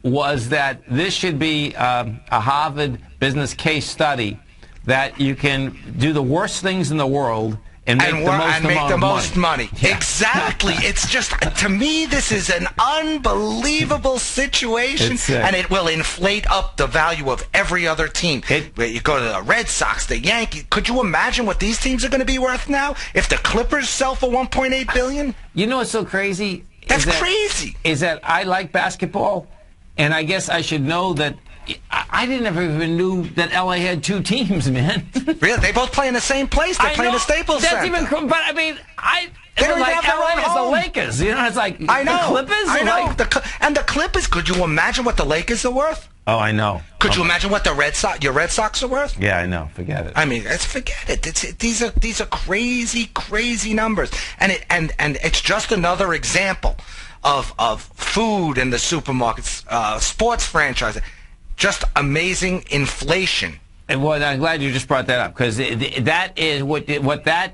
was that this should be a Harvard business case study, that you can do the worst things in the world and make the most money. Yeah. Exactly. It's just, to me, this is an unbelievable situation, and it will inflate up the value of every other team. You go to the Red Sox, the Yankees. Could you imagine what these teams are going to be worth now if the Clippers sell for $1.8 billion? You know what's so crazy? That's crazy. Is that I like basketball, and I guess I should know that. I never even knew that LA had 2 teams, man. Really? They both play in the same place. They play in the Staples Center. That's even cool. But I mean, they don't like LA is the Lakers. You know, it's like I know. The Clippers. I know. And the Clippers. Could you imagine what the Lakers are worth? Oh, I know. Could you imagine what your Red Sox are worth? Yeah, I know. Forget it. I mean, forget it. These are crazy, crazy numbers, and it's just another example of food in the supermarkets, sports franchising. Just amazing inflation. And well, I'm glad you just brought that up, because that is what that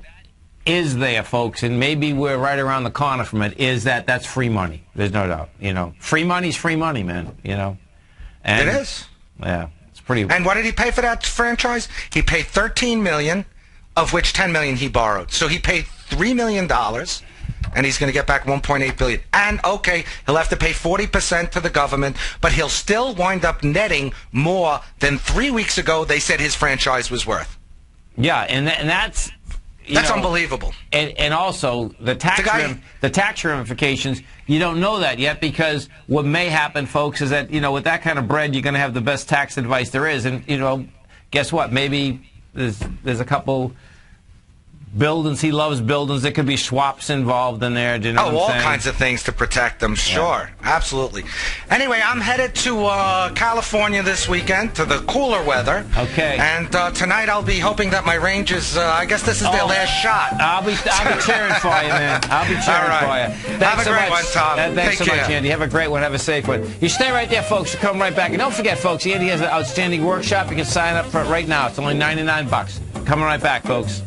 is there, folks. And maybe we're right around the corner from it. Is that's free money? There's no doubt. You know, free money's free money, man. You know, and it is. Yeah, it's pretty. And what did he pay for that franchise? He paid $13 million, of which $10 million he borrowed. So he paid $3 million. And he's going to get back $1.8 billion. And, okay, he'll have to pay 40% to the government, but he'll still wind up netting more than 3 weeks ago they said his franchise was worth. Yeah, and that's unbelievable. And also, the tax ramifications, you don't know that yet, because what may happen, folks, is that, you know, with that kind of bread, you're going to have the best tax advice there is. And, you know, guess what? Maybe there's a couple buildings he loves buildings. There could be swaps involved in there. Do you know what I'm saying? All kinds of things to protect them. Sure, absolutely. Anyway, I'm headed to California this weekend to the cooler weather. Okay. And tonight I'll be hoping that my Rangers. I guess this is their last shot. I'll be cheering for you, man. I'll be cheering for you. Have a great one, Tom. Thanks so much, Andy. Have a great one. Have a safe one. You stay right there, folks. Come right back. And don't forget, folks, Andy has an outstanding workshop. You can sign up for it right now. It's only $99. Coming right back, folks.